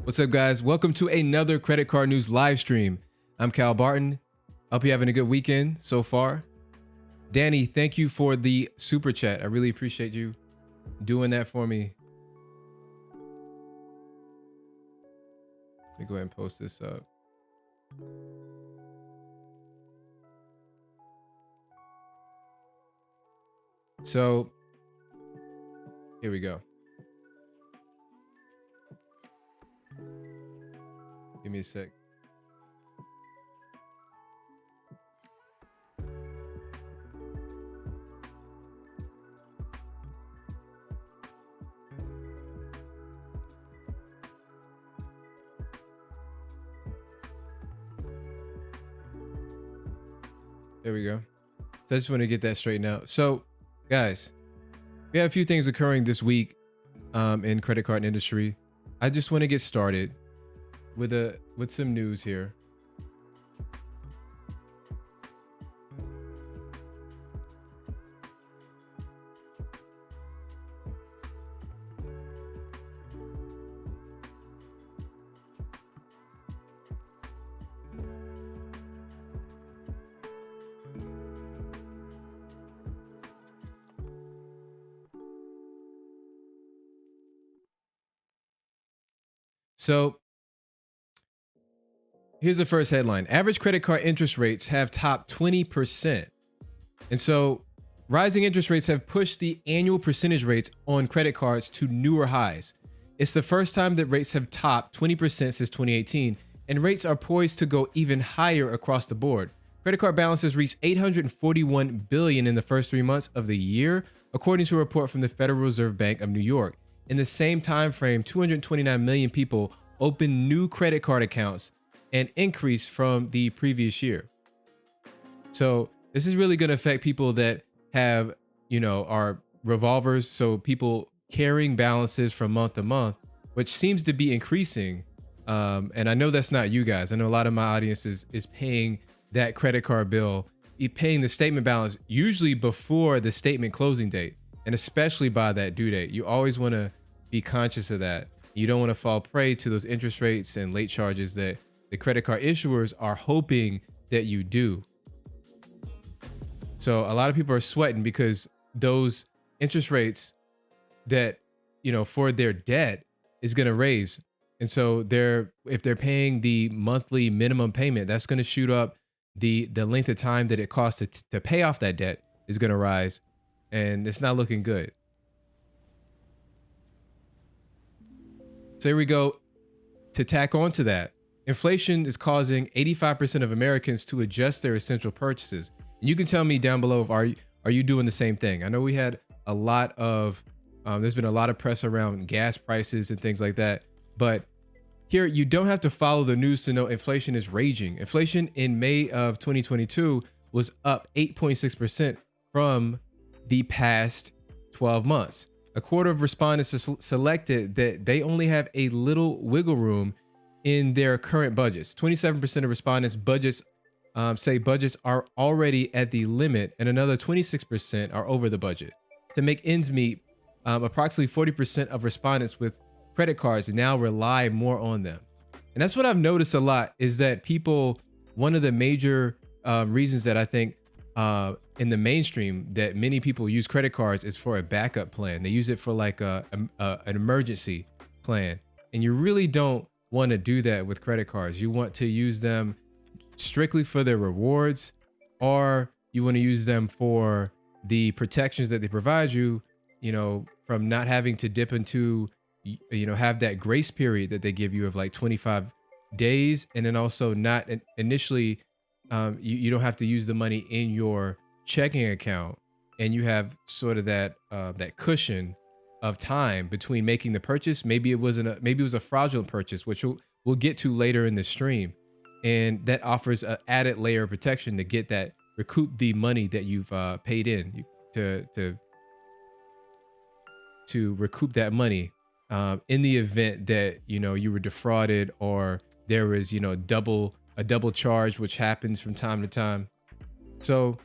What's up, guys? Welcome to another credit card news live stream. I'm Cal Barton. Hope you're having a good weekend so far. Danny, thank you for the super chat. I really appreciate you doing that for me. Let me go ahead and post this up. So here we go. Give me a sec. There we go. So I just want to get that straightened out. So guys, we have a few things occurring this week in credit card industry. I just want to get started with some news here. So here's the first headline. Average credit card interest rates have topped 20%. And so rising interest rates have pushed the annual percentage rates on credit cards to newer highs. It's the first time that rates have topped 20% since 2018, and rates are poised to go even higher across the board. Credit card balances reached $841 billion in the first 3 months of the year, according to a report from the Federal Reserve Bank of New York. In the same time frame, 229 million people opened new credit card accounts, an increase from the previous year. So this is really going to affect people that have, are revolvers. So people carrying balances from month to month, which seems to be increasing. And I know that's not you guys. I know a lot of my audience is paying that credit card bill, paying the statement balance, usually before the statement closing date, and especially by that due date. You always want to be conscious of that. You don't want to fall prey to those interest rates and late charges that the credit card issuers are hoping that you do. So a lot of people are sweating because those interest rates that, for their debt is going to raise. And so if they're paying the monthly minimum payment, that's going to shoot up. The length of time that it costs to pay off that debt is going to rise, and it's not looking good. So here we go. To tack on to that, inflation is causing 85% of Americans to adjust their essential purchases. And you can tell me down below, are you doing the same thing? I know we had a lot of, there's been a lot of press around gas prices and things like that. But here, you don't have to follow the news to know inflation is raging. Inflation in May of 2022 was up 8.6% from the past 12 months. A quarter of respondents selected that they only have a little wiggle room in their current budgets. 27% of respondents say budgets are already at the limit, and another 26% are over the budget. To make ends meet, approximately 40% of respondents with credit cards now rely more on them. And that's what I've noticed a lot, is that people, one of the major reasons that I think in the mainstream that many people use credit cards is for a backup plan. They use it for like an emergency plan. And you really don't want to do that with credit cards. You want to use them strictly for their rewards, or you want to use them for the protections that they provide you, from not having to dip into, have that grace period that they give you of like 25 days. And then also not initially, you don't have to use the money in your checking account, and you have sort of that cushion of time between making the purchase. Maybe it was a fraudulent purchase, which we'll get to later in the stream, and that offers an added layer of protection to recoup the money that you've paid in, to recoup that money in the event that you were defrauded, or there was a double charge, which happens from time to time. So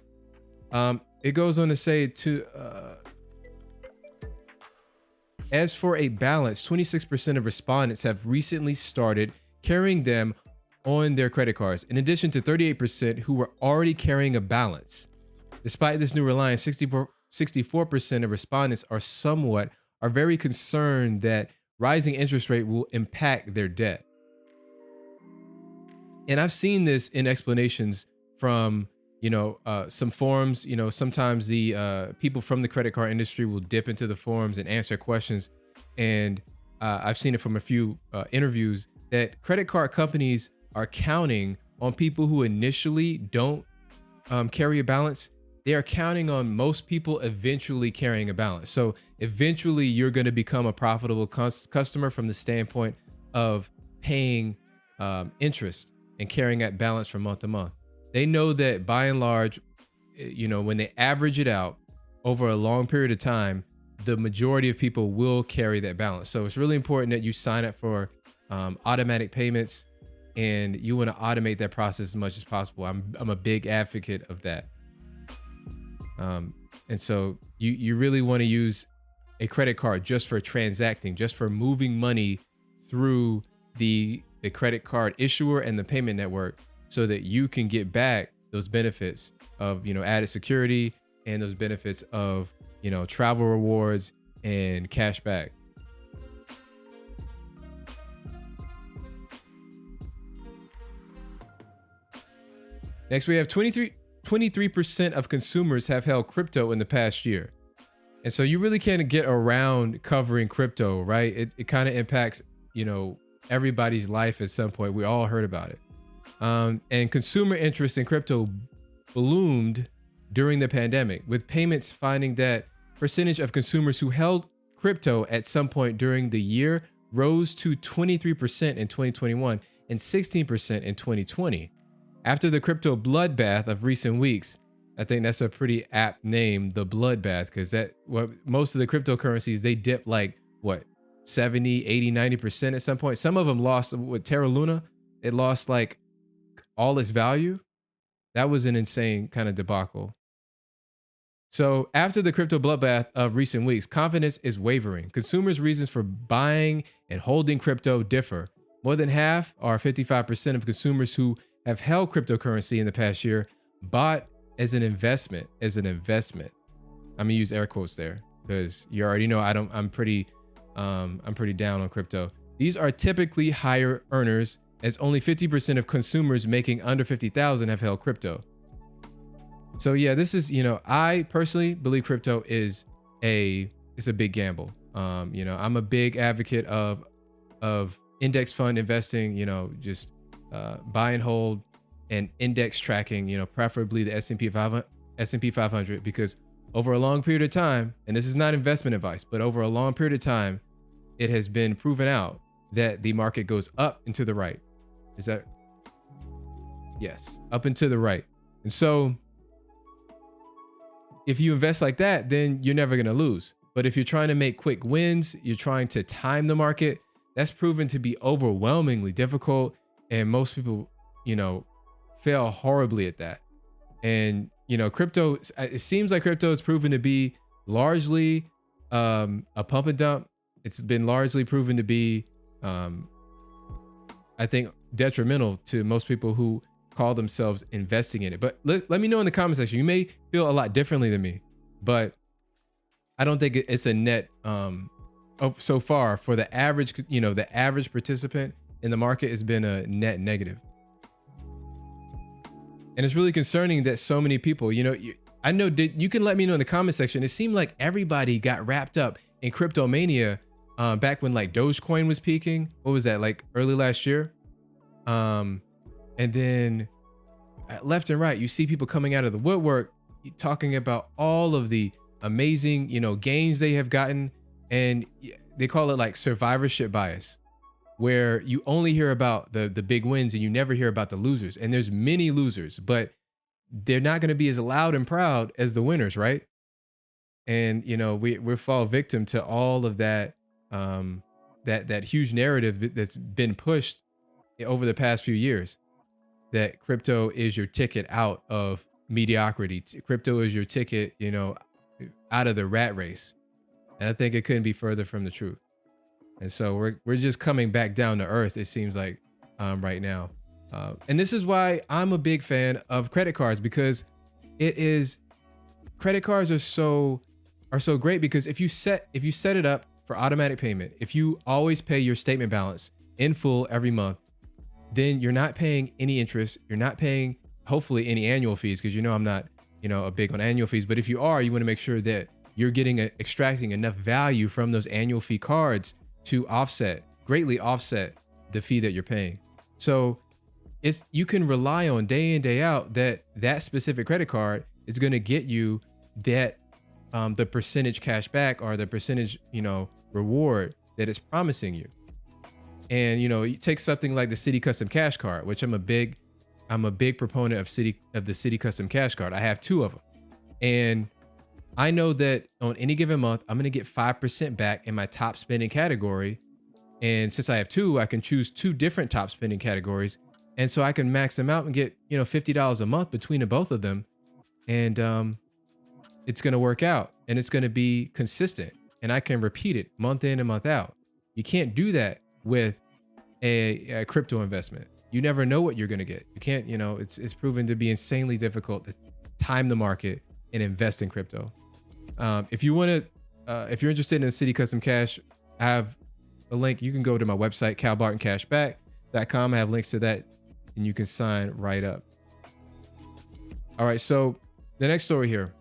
it goes on to say As for a balance, 26% of respondents have recently started carrying them on their credit cards, in addition to 38% who were already carrying a balance. Despite this new reliance, 64% of respondents are very concerned that rising interest rate will impact their debt. And I've seen this in explanations from, some forums. Sometimes the people from the credit card industry will dip into the forums and answer questions. And I've seen it from a few interviews that credit card companies are counting on people who initially don't carry a balance. They are counting on most people eventually carrying a balance. So eventually you're going to become a profitable customer from the standpoint of paying interest and carrying that balance from month to month. They know that by and large, when they average it out over a long period of time, the majority of people will carry that balance. So it's really important that you sign up for automatic payments, and you want to automate that process as much as possible. I'm a big advocate of that. And so you really want to use a credit card just for transacting, just for moving money through the credit card issuer and the payment network, so that you can get back those benefits of, added security and those benefits of, travel rewards and cash back. Next, we have 23% of consumers have held crypto in the past year. And so you really can't get around covering crypto, right? It kind of impacts, everybody's life at some point. We all heard about it. And consumer interest in crypto bloomed during the pandemic, with payments finding that percentage of consumers who held crypto at some point during the year rose to 23% in 2021 and 16% in 2020. After the crypto bloodbath of recent weeks, I think that's a pretty apt name, the bloodbath, because most of the cryptocurrencies, they dipped like 70, 80, 90% at some point. Some of them lost. With Terra Luna, it lost like all its value. That was an insane kind of debacle. So after the crypto bloodbath of recent weeks, confidence is wavering. Consumers' reasons for buying and holding crypto differ. More than half, or 55% of consumers who have held cryptocurrency in the past year, bought as an investment. I'm gonna use air quotes there because you already know I'm pretty down on crypto. These are typically higher earners, as only 50% of consumers making under 50,000 have held crypto. So yeah, this is, I personally believe crypto is a big gamble. I'm a big advocate of index fund investing, just buy and hold and index tracking, preferably the S&P 500, because over a long period of time, and this is not investment advice, but over a long period of time, it has been proven out that the market goes up and to the right. Is that? Yes, up and to the right. And so if you invest like that, then you're never going to lose. But if you're trying to make quick wins, you're trying to time the market, that's proven to be overwhelmingly difficult. And most people, fail horribly at that. And, crypto, it seems like crypto is proven to be largely a pump and dump. It's been largely proven to be, I think, detrimental to most people who call themselves investing in it. But let me know in the comment section. You may feel a lot differently than me, but I don't think it's a net so far for the average, the average participant in the market has been a net negative. And it's really concerning that so many people, I know you can let me know in the comment section. It seemed like everybody got wrapped up in crypto mania back when like Dogecoin was peaking. What was that, like early last year? And then left and right, you see people coming out of the woodwork talking about all of the amazing, gains they have gotten. And they call it like survivorship bias, where you only hear about the big wins and you never hear about the losers. And there's many losers, but they're not going to be as loud and proud as the winners, right? And, we fall victim to all of that, that huge narrative that's been pushed over the past few years, that crypto is your ticket out of mediocrity. Crypto is your ticket, out of the rat race. And I think it couldn't be further from the truth. And so we're just coming back down to earth, it seems like, right now. And this is why I'm a big fan of credit cards, because it is credit cards are so great, because if you set it up for automatic payment, if you always pay your statement balance in full every month, then you're not paying any interest. You're not paying, hopefully, any annual fees, because I'm not, a big on annual fees. But if you are, you want to make sure that you're extracting enough value from those annual fee cards to greatly offset the fee that you're paying. So you can rely on day in, day out that specific credit card is going to get you that the percentage cash back, or the percentage, reward that it's promising you. And, you take something like the City Custom Cash Card, which I'm a big proponent of the City Custom Cash Card. I have 2 of them. And I know that on any given month, I'm going to get 5% back in my top spending category. And since I have 2, I can choose 2 different top spending categories. And so I can max them out and get, $50 a month between the both of them. And it's going to work out, and it's going to be consistent, and I can repeat it month in and month out. You can't do that with a crypto investment. You never know what you're going to get. You can't, it's proven to be insanely difficult to time the market and invest in crypto. If you're interested in City Custom Cash, I have a link. You can go to my website, calbartoncashback.com. I have links to that, and you can sign right up. All right. So the next story here.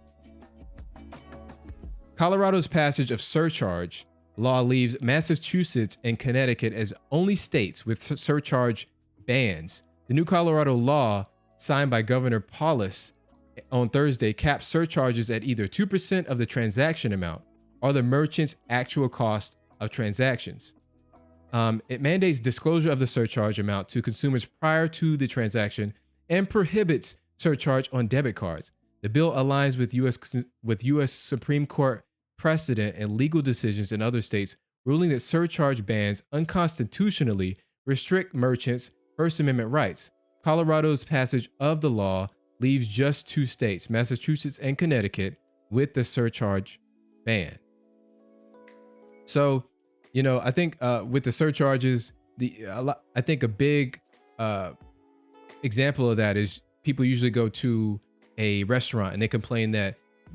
Colorado's passage of surcharge law leaves Massachusetts and Connecticut as only states with surcharge bans. The new Colorado law, signed by Governor Paulus on Thursday, caps surcharges at either 2% of the transaction amount or the merchant's actual cost of transactions. It mandates disclosure of the surcharge amount to consumers prior to the transaction and prohibits surcharge on debit cards. The bill aligns with U.S. Supreme Court precedent and legal decisions in other states, ruling that surcharge bans unconstitutionally restrict merchants' First Amendment rights. Colorado's passage of the law leaves just 2 states, Massachusetts and Connecticut, with the surcharge ban. So, I think with the surcharges, I think a big example of that is people usually go to a restaurant and they complain that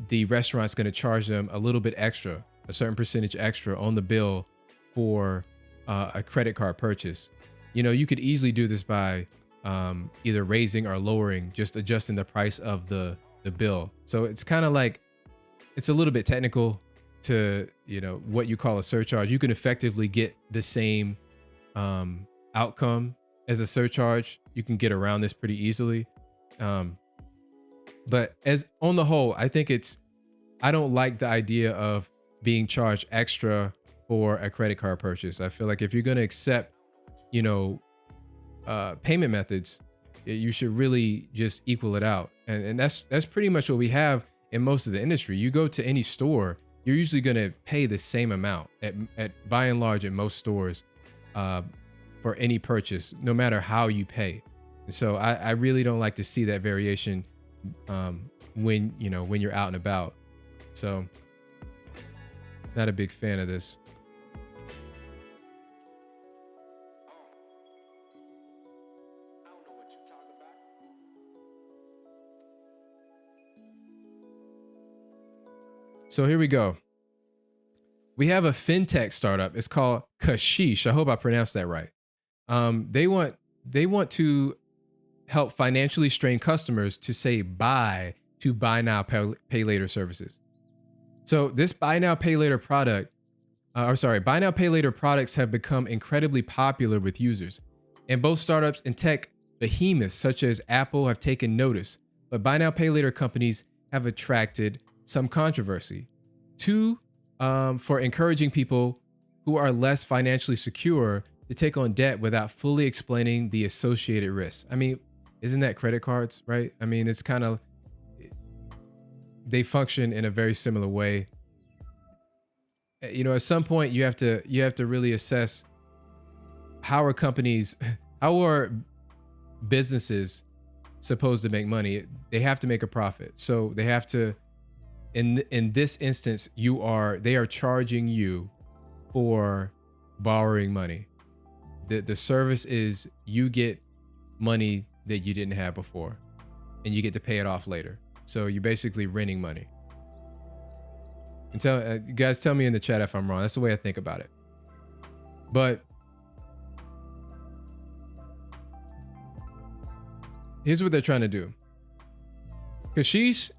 the restaurant's going to charge them a little bit extra, a certain percentage extra on the bill for a credit card purchase. You could easily do this by either raising or lowering, just adjusting the price of the bill. So it's kind of like, it's a little bit technical to, what you call a surcharge. You can effectively get the same outcome as a surcharge. You can get around this pretty easily. But as on the whole, I think I don't like the idea of being charged extra for a credit card purchase. I feel like if you're going to accept, payment methods, you should really just equal it out. And that's pretty much what we have in most of the industry. You go to any store, you're usually going to pay the same amount at by and large at most stores for any purchase, no matter how you pay. And so I really don't like to see that variation when you're out and about. So not a big fan of this. So here we go. We have a fintech startup. It's called Kashish. I hope I pronounced that right. They want to help financially strained customers to say bye to buy now, pay later services. So this buy now, pay later product, buy now, pay later products have become incredibly popular with users. And both startups and tech behemoths such as Apple have taken notice, but buy now, pay later companies have attracted some controversy. For encouraging people who are less financially secure to take on debt without fully explaining the associated risks. I mean, isn't that credit cards, right? I mean, it's kind of, they function in a very similar way. At some point you have to really assess how are businesses supposed to make money? They have to make a profit. So they have to, in this instance, they are charging you for borrowing money. The service is you get money that you didn't have before, and you get to pay it off later. So you're basically renting money. And you guys tell me in the chat if I'm wrong. That's the way I think about it. But here's what they're trying to do. Kashish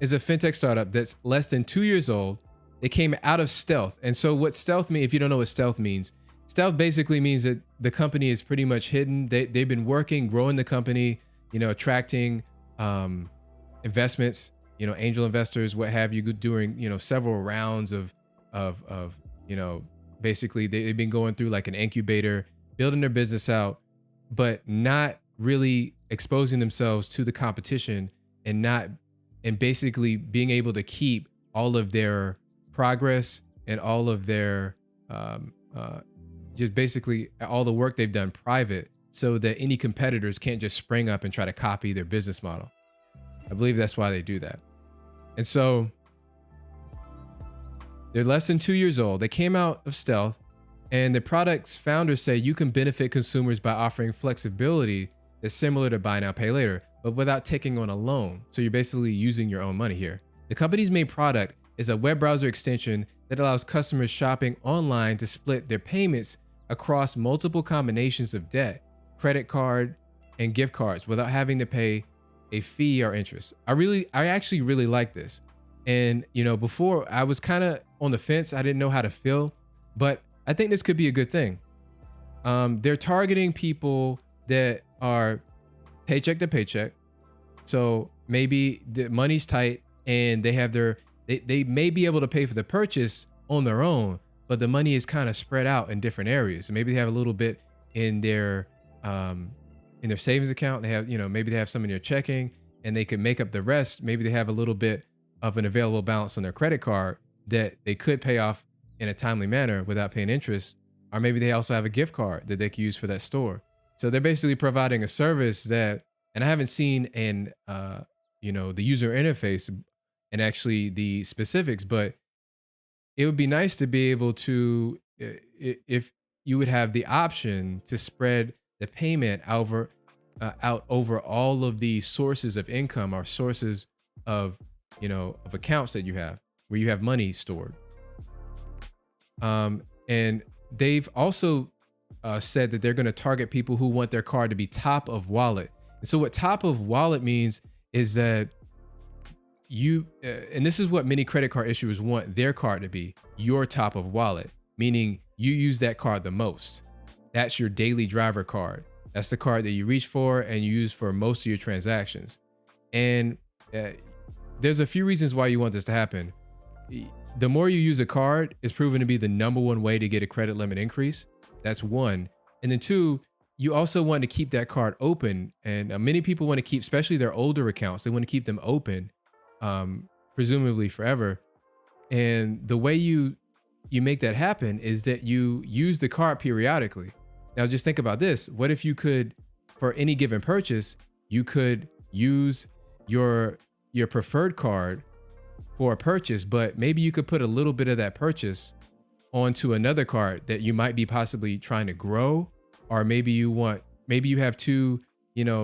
is a fintech startup that's less than 2 years old. They came out of stealth. And so what stealth means, if you don't know what stealth means, stealth basically means that the company is pretty much hidden. They've been working, growing the company, attracting investments, angel investors, what have you, during, several rounds of basically they've been going through like an incubator, building their business out, but not really exposing themselves to the competition, and basically being able to keep all of their progress and all of their just basically all the work they've done private, so that any competitors can't just spring up and try to copy their business model. I believe that's why they do that. And so they're less than 2 years old. They came out of stealth, and the product's founders say you can benefit consumers by offering flexibility that's similar to buy now, pay later, but without taking on a loan. So you're basically using your own money here. The company's main product is a web browser extension that allows customers shopping online to split their payments across multiple combinations of debt, credit card, and gift cards without having to pay a fee or interest. I actually really like this. And before I was kind of on the fence. I didn't know how to feel, but I think this could be a good thing. They're targeting people that are paycheck to paycheck. So maybe the money's tight and they may be able to pay for the purchase on their own, but the money is kind of spread out in different areas. Maybe they have a little bit in their savings account. They have, maybe they have some in their checking and they can make up the rest. Maybe they have a little bit of an available balance on their credit card that they could pay off in a timely manner without paying interest. Or maybe they also have a gift card that they can use for that store. So they're basically providing a service that, and I haven't seen the user interface and actually the specifics, but it would be nice to be able to, if you would have the option to spread the payment out over all of the sources of income or sources of accounts that you have, where you have money stored. And they've also said that they're going to target people who want their card to be top of wallet. And so what top of wallet means is that and this is what many credit card issuers want their card to be, your top of wallet, meaning you use that card the most. That's your daily driver card. That's the card that you reach for and you use for most of your transactions. And there's a few reasons why you want this to happen. The more you use a card is proven to be the #1 way to get a credit limit increase. That's one. And then two, you also want to keep that card open. And many people want to keep, especially their older accounts, they want to keep them open, presumably forever. And the way you make that happen is that you use the card periodically. Now just think about this. What if you could, for any given purchase, you could use your preferred card for a purchase, but maybe you could put a little bit of that purchase onto another card that you might be possibly trying to grow, or maybe you have two,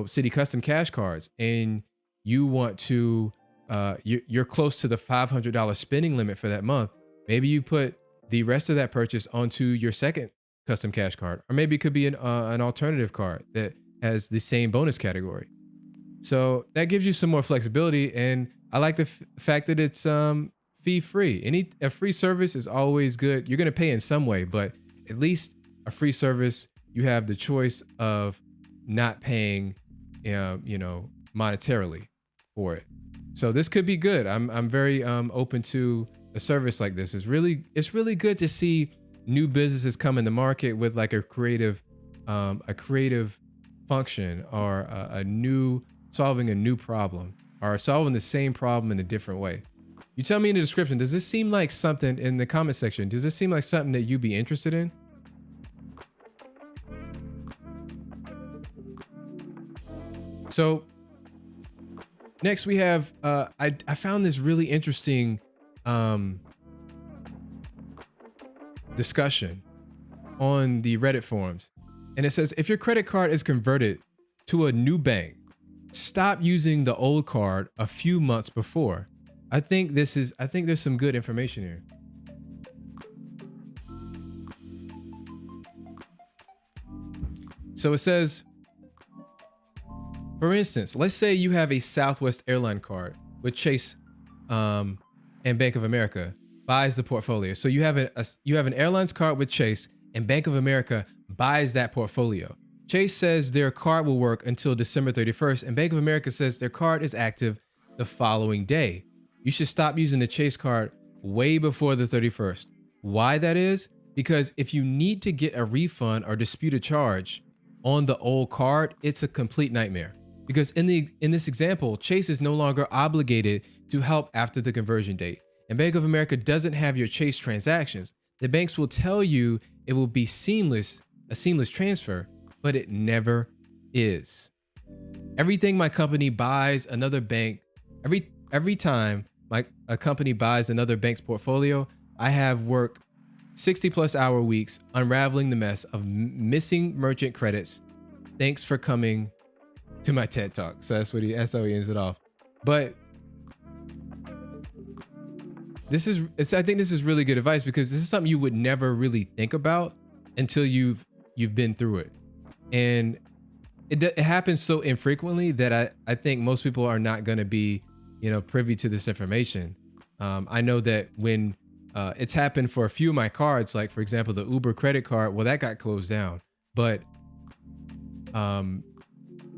City Custom Cash cards, and you want to, you're close to the $500 spending limit for that month. Maybe you put the rest of that purchase onto your second Custom Cash card, or maybe it could be an alternative card that has the same bonus category. So that gives you some more flexibility, and I like the fact that it's fee-free. A free service is always good. You're going to pay in some way, but at least a free service, you have the choice of not paying, monetarily for it. So this could be good. I'm very open to a service like this. It's really good to see new businesses come in the market with like a creative function, or solving a new problem, or solving the same problem in a different way. You tell me in the description, does this seem like something, in the comment section, does this seem like something that you'd be interested in? So Next, we have I found this really interesting discussion on the Reddit forums, and it says if your credit card is converted to a new bank, stop using the old card a few months before. I think there's some good information here. So it says, for instance, let's say you have a Southwest airline card with Chase and Bank of America buys the portfolio. So you have an airlines card with Chase and Bank of America buys that portfolio. Chase says their card will work until December 31st, and Bank of America says their card is active the following day. You should stop using the Chase card way before the 31st. Why that is? Because if you need to get a refund or dispute a charge on the old card, it's a complete nightmare. Because in this example, Chase is no longer obligated to help after the conversion date, and Bank of America doesn't have your Chase transactions. The banks will tell you it will be a seamless transfer, but it never is. Everything my company buys another bank, every time a company buys another bank's portfolio, I have worked 60+ hour weeks unraveling the mess of missing merchant credits. Thanks for coming to my TED Talk. So that's how he ends it off. But I think this is really good advice, because this is something you would never really think about until you've been through it. And it happens so infrequently that I think most people are not going to be, privy to this information. I know that when it's happened for a few of my cards, like for example, the Uber credit card, well, that got closed down. But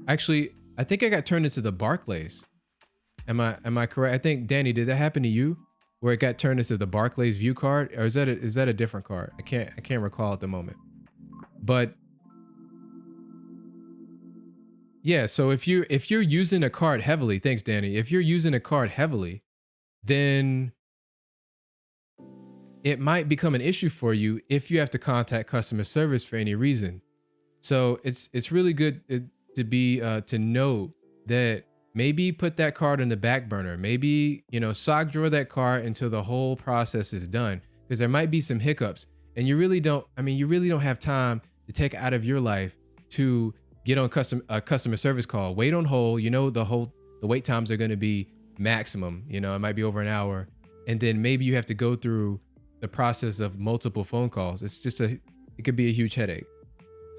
actually, I think I got turned into the Barclays. Am I correct? I think, Danny, did that happen to you, where it got turned into the Barclays View card, or is that a different card? I can't recall at the moment. But yeah, so if you're using a card heavily, thanks, Danny. If you're using a card heavily, then it might become an issue for you if you have to contact customer service for any reason. So it's really good to know that maybe put that card in the back burner. Maybe, sock drawer that card until the whole process is done, because there might be some hiccups, and you really don't have time to take out of your life to get on a customer service call, wait on hold. The wait times are going to be maximum. It might be over an hour, and then maybe you have to go through the process of multiple phone calls. It could be a huge headache.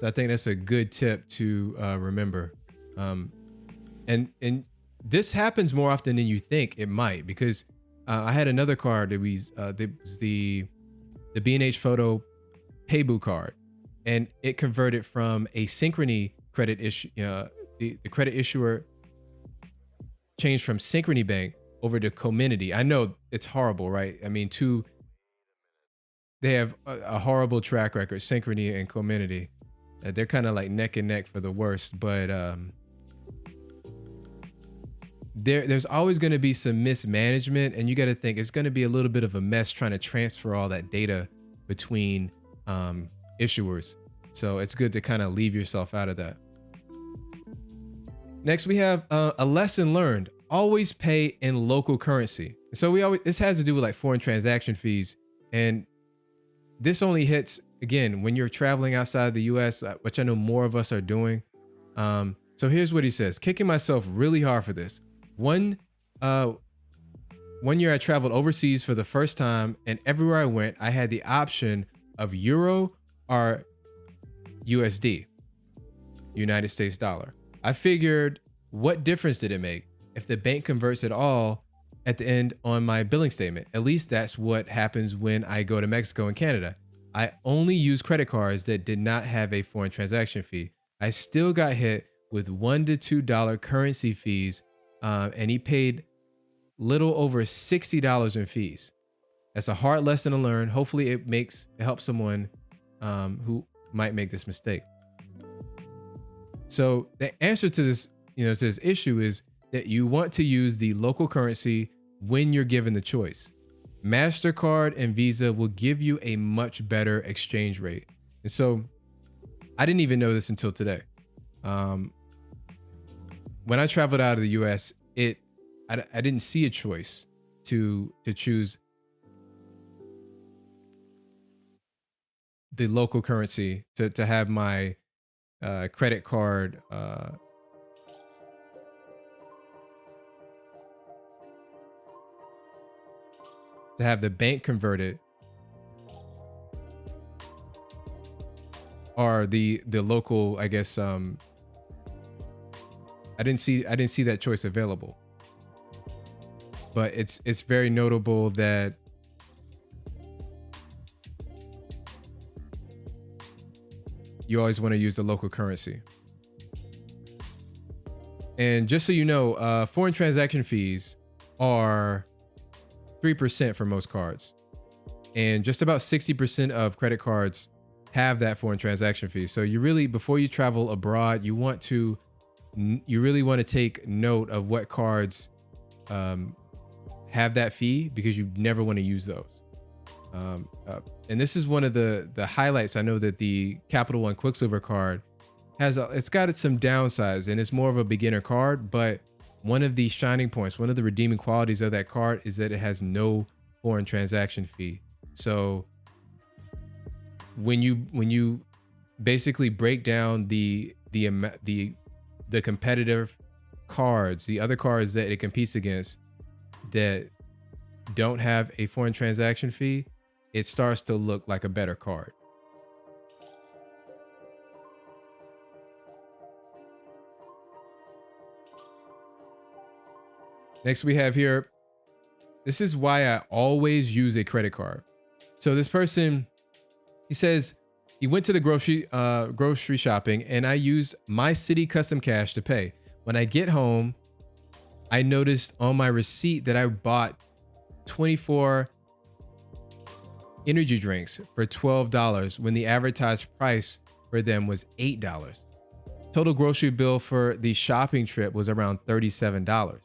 So I think that's a good tip to remember. And this happens more often than you think it might, because I had another card that was the B&H Photo Paybu card, and it converted from a Synchrony credit issue. The credit issuer changed from Synchrony Bank over to Comenity. I know it's horrible, right? I mean, they have a horrible track record, Synchrony and Comenity. They're kind of like neck and neck for the worst, but there's always going to be some mismanagement, and you got to think it's going to be a little bit of a mess trying to transfer all that data between issuers. So it's good to kind of leave yourself out of that. Next, we have a lesson learned: always pay in local currency. So this has to do with like foreign transaction fees, and this only hits again when you're traveling outside the US, which I know more of us are doing. So here's what he says: kicking myself really hard for this. One year I traveled overseas for the first time, and everywhere I went, I had the option of Euro or USD, United States dollar. I figured, what difference did it make if the bank converts it all at the end on my billing statement? At least that's what happens when I go to Mexico and Canada. I only use credit cards that did not have a foreign transaction fee. I still got hit with $1 to $2 currency fees, and he paid little over $60 in fees. That's a hard lesson to learn. Hopefully it helps someone who might make this mistake. So the answer to this, this issue is that you want to use the local currency when you're given the choice. MasterCard and Visa will give you a much better exchange rate. And so I didn't even know this until today. When I traveled out of the US, I didn't see a choice to choose the local currency to have my credit card to have the bank converted, or the local, I guess. I didn't see that choice available. But it's very notable that you always want to use the local currency. And just so you know, foreign transaction fees are 3% for most cards. And just about 60% of credit cards have that foreign transaction fee. So you really, before you travel abroad, you really want to take note of what cards have that fee, because you never want to use those. And this is one of the highlights. I know that the Capital One Quicksilver card it's got some downsides, and it's more of a beginner card, but one of the shining points, one of the redeeming qualities of that card is that it has no foreign transaction fee. So when you basically break down the competitive cards, the other cards that it competes against that don't have a foreign transaction fee, it starts to look like a better card. Next we have here, this is why I always use a credit card. So this person, he says he went to the grocery shopping, and I used my City Custom Cash to pay. When I get home, I noticed on my receipt that I bought 24 energy drinks for $12 when the advertised price for them was $8. Total grocery bill for the shopping trip was around $37.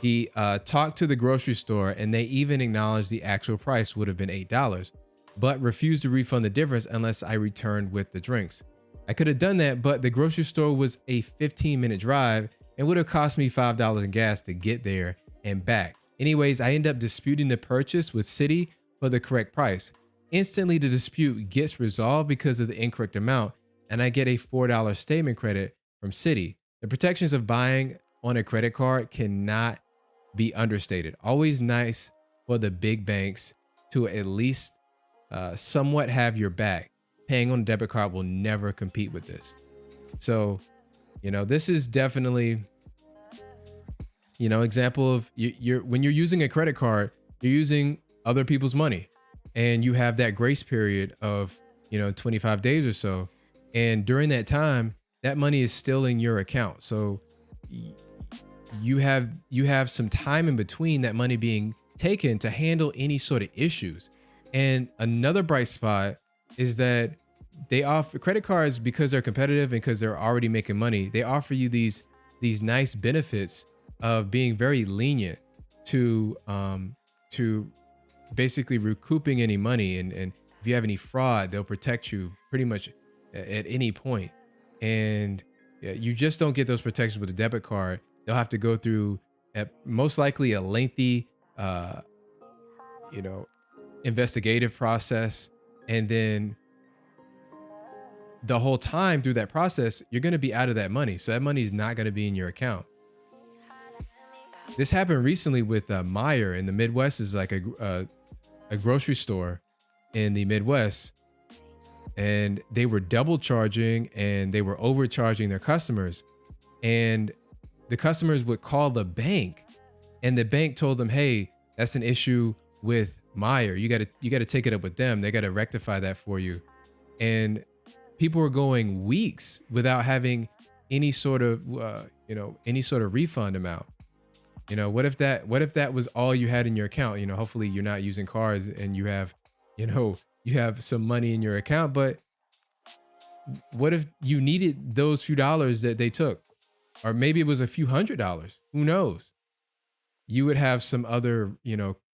He talked to the grocery store, and they even acknowledged the actual price would have been $8, but refused to refund the difference unless I returned with the drinks. I could have done that, but the grocery store was a 15-minute drive and would have cost me $5 in gas to get there and back. Anyways, I end up disputing the purchase with Citi for the correct price. Instantly, the dispute gets resolved because of the incorrect amount, and I get a $4 statement credit from Citi. The protections of buying on a credit card cannot be understated. Always nice for the big banks to at least somewhat have your back. Paying on a debit card will never compete with this. So, this is definitely, example of when you're using a credit card, you're using other people's money, and you have that grace period of 25 days or so, and during that time, that money is still in your account. So you have some time in between that money being taken to handle any sort of issues. And another bright spot is that they offer credit cards, because they're competitive and because they're already making money. They offer you these nice benefits of being very lenient to basically recouping any money. And if you have any fraud, they'll protect you pretty much at any point. And you just don't get those protections with a debit card. They'll have to go through most likely a lengthy, investigative process. And then the whole time through that process, you're going to be out of that money. So that money is not going to be in your account. This happened recently with Meijer in the Midwest. Is like a grocery store in the Midwest, and they were double charging and they were overcharging their customers. And the customers would call the bank, and the bank told them, "Hey, that's an issue with Meijer. You got to take it up with them. They got to rectify that for you." And people were going weeks without having any sort of refund amount. What if that was all you had in your account? Hopefully you're not using cards and you have some money in your account, but what if you needed those few dollars that they took? Or maybe it was a few $100s. Who knows? You would have some other,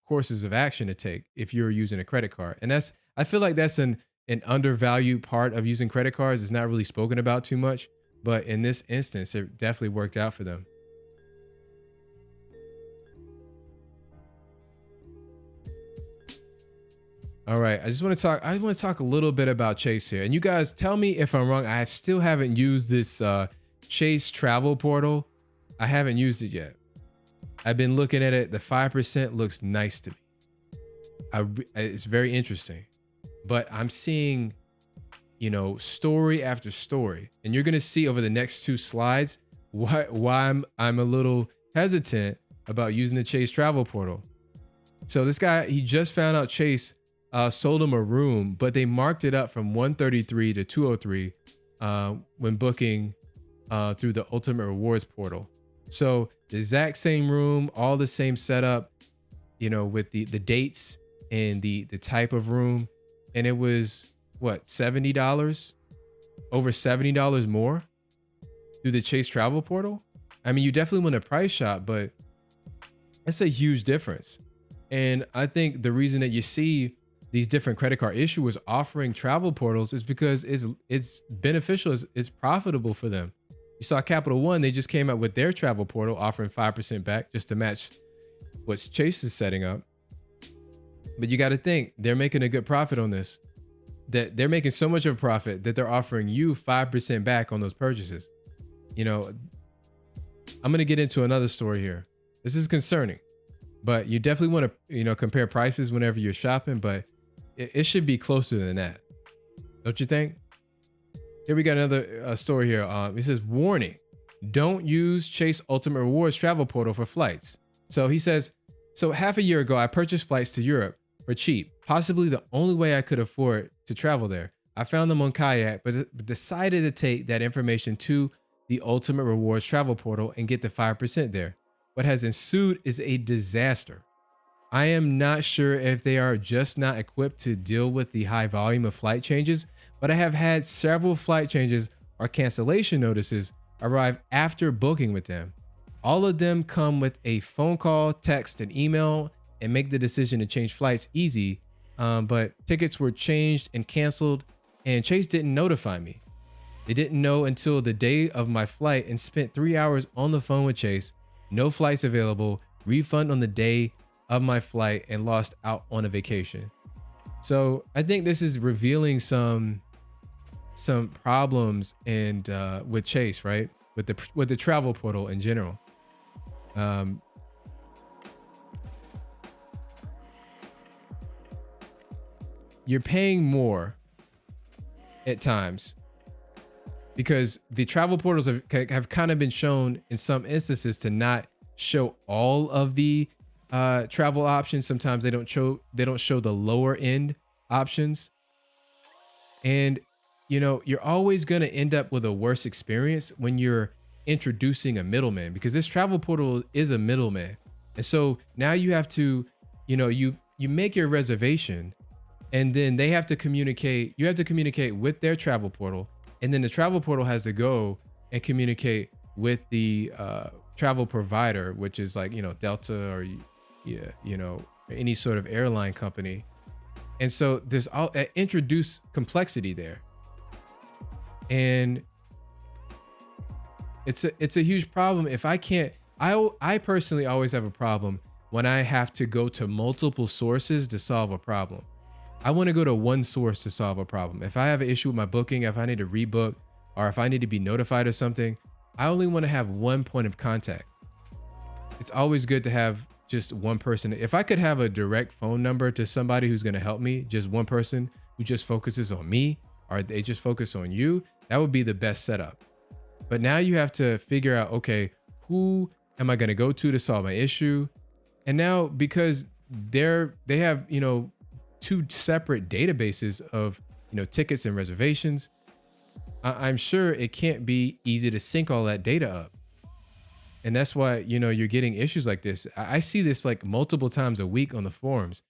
courses of action to take if you're using a credit card. And I feel like that's an undervalued part of using credit cards. It's not really spoken about too much, but in this instance, it definitely worked out for them. All right. I want to talk a little bit about Chase here. And you guys tell me if I'm wrong. I still haven't used this Chase travel portal. I haven't used it yet. I've been looking at it. The 5% looks nice to me. It's very interesting. But I'm seeing, you know, story after story. And you're going to see over the next 2 slides why I'm a little hesitant about using the Chase travel portal. So this guy, he just found out Chase sold him a room, but they marked it up from 133 to 203 when booking through the Ultimate Rewards portal. So the exact same room, all the same setup, you know, with the dates and the type of room. And it was what, $70? Over $70 more through the Chase travel portal. I mean, you definitely want to price shop, but that's a huge difference. And I think the reason that you see these different credit card issuers offering travel portals is because it's beneficial, it's profitable for them. You saw Capital One, they just came out with their travel portal offering 5% back just to match what Chase is setting up. But you got to think they're making a good profit on this, that they're making so much of a profit that they're offering you 5% back on those purchases. You know, I'm going to get into another story here. This is concerning, but you definitely want to, you know, compare prices whenever you're shopping, but it should be closer than that. Don't you think? Here we got another story here. It says, warning, don't use Chase Ultimate Rewards travel portal for flights. So he says, so half a year ago, I purchased flights to Europe for cheap, possibly the only way I could afford to travel there. I found them on Kayak, but decided to take that information to the Ultimate Rewards travel portal and get the 5% there. What has ensued is a disaster. I am not sure if they are just not equipped to deal with the high volume of flight changes, but I have had several flight changes or cancellation notices arrive after booking with them. All of them come with a phone call, text, and email, and make the decision to change flights easy. But tickets were changed and canceled, and Chase didn't notify me. They didn't know until the day of my flight and spent 3 hours on the phone with Chase. No flights available, refund on the day of my flight, and lost out on a vacation. So I think this is revealing some problems and with Chase, right? With the travel portal in general. You're paying more at times because the travel portals have kind of been shown in some instances to not show all of the travel options. Sometimes they don't show the lower end options. And you know, you're always going to end up with a worse experience when you're introducing a middleman, because this travel portal is a middleman. And so now you have to, you know, you make your reservation, and then they have to communicate. You have to communicate with their travel portal, and then the travel portal has to go and communicate with the travel provider, which is like, you know, Delta or you know, any sort of airline company. And so there's all introduced complexity there. And it's a huge problem. If I can't, I personally always have a problem when I have to go to multiple sources to solve a problem. I want to go to one source to solve a problem. If I have an issue with my booking, if I need to rebook, or if I need to be notified of something, I only want to have one point of contact. It's always good to have just one person. If I could have a direct phone number to somebody who's going to help me, just one person who just focuses on me, or they just focus on you, that would be the best setup. But now you have to figure out, okay, who am I going to go to solve my issue? And now, because they have, you know, 2 separate databases of, you know, tickets and reservations, I'm sure it can't be easy to sync all that data up. And that's why, you know, you're getting issues like this. I see this like multiple times a week on the forums.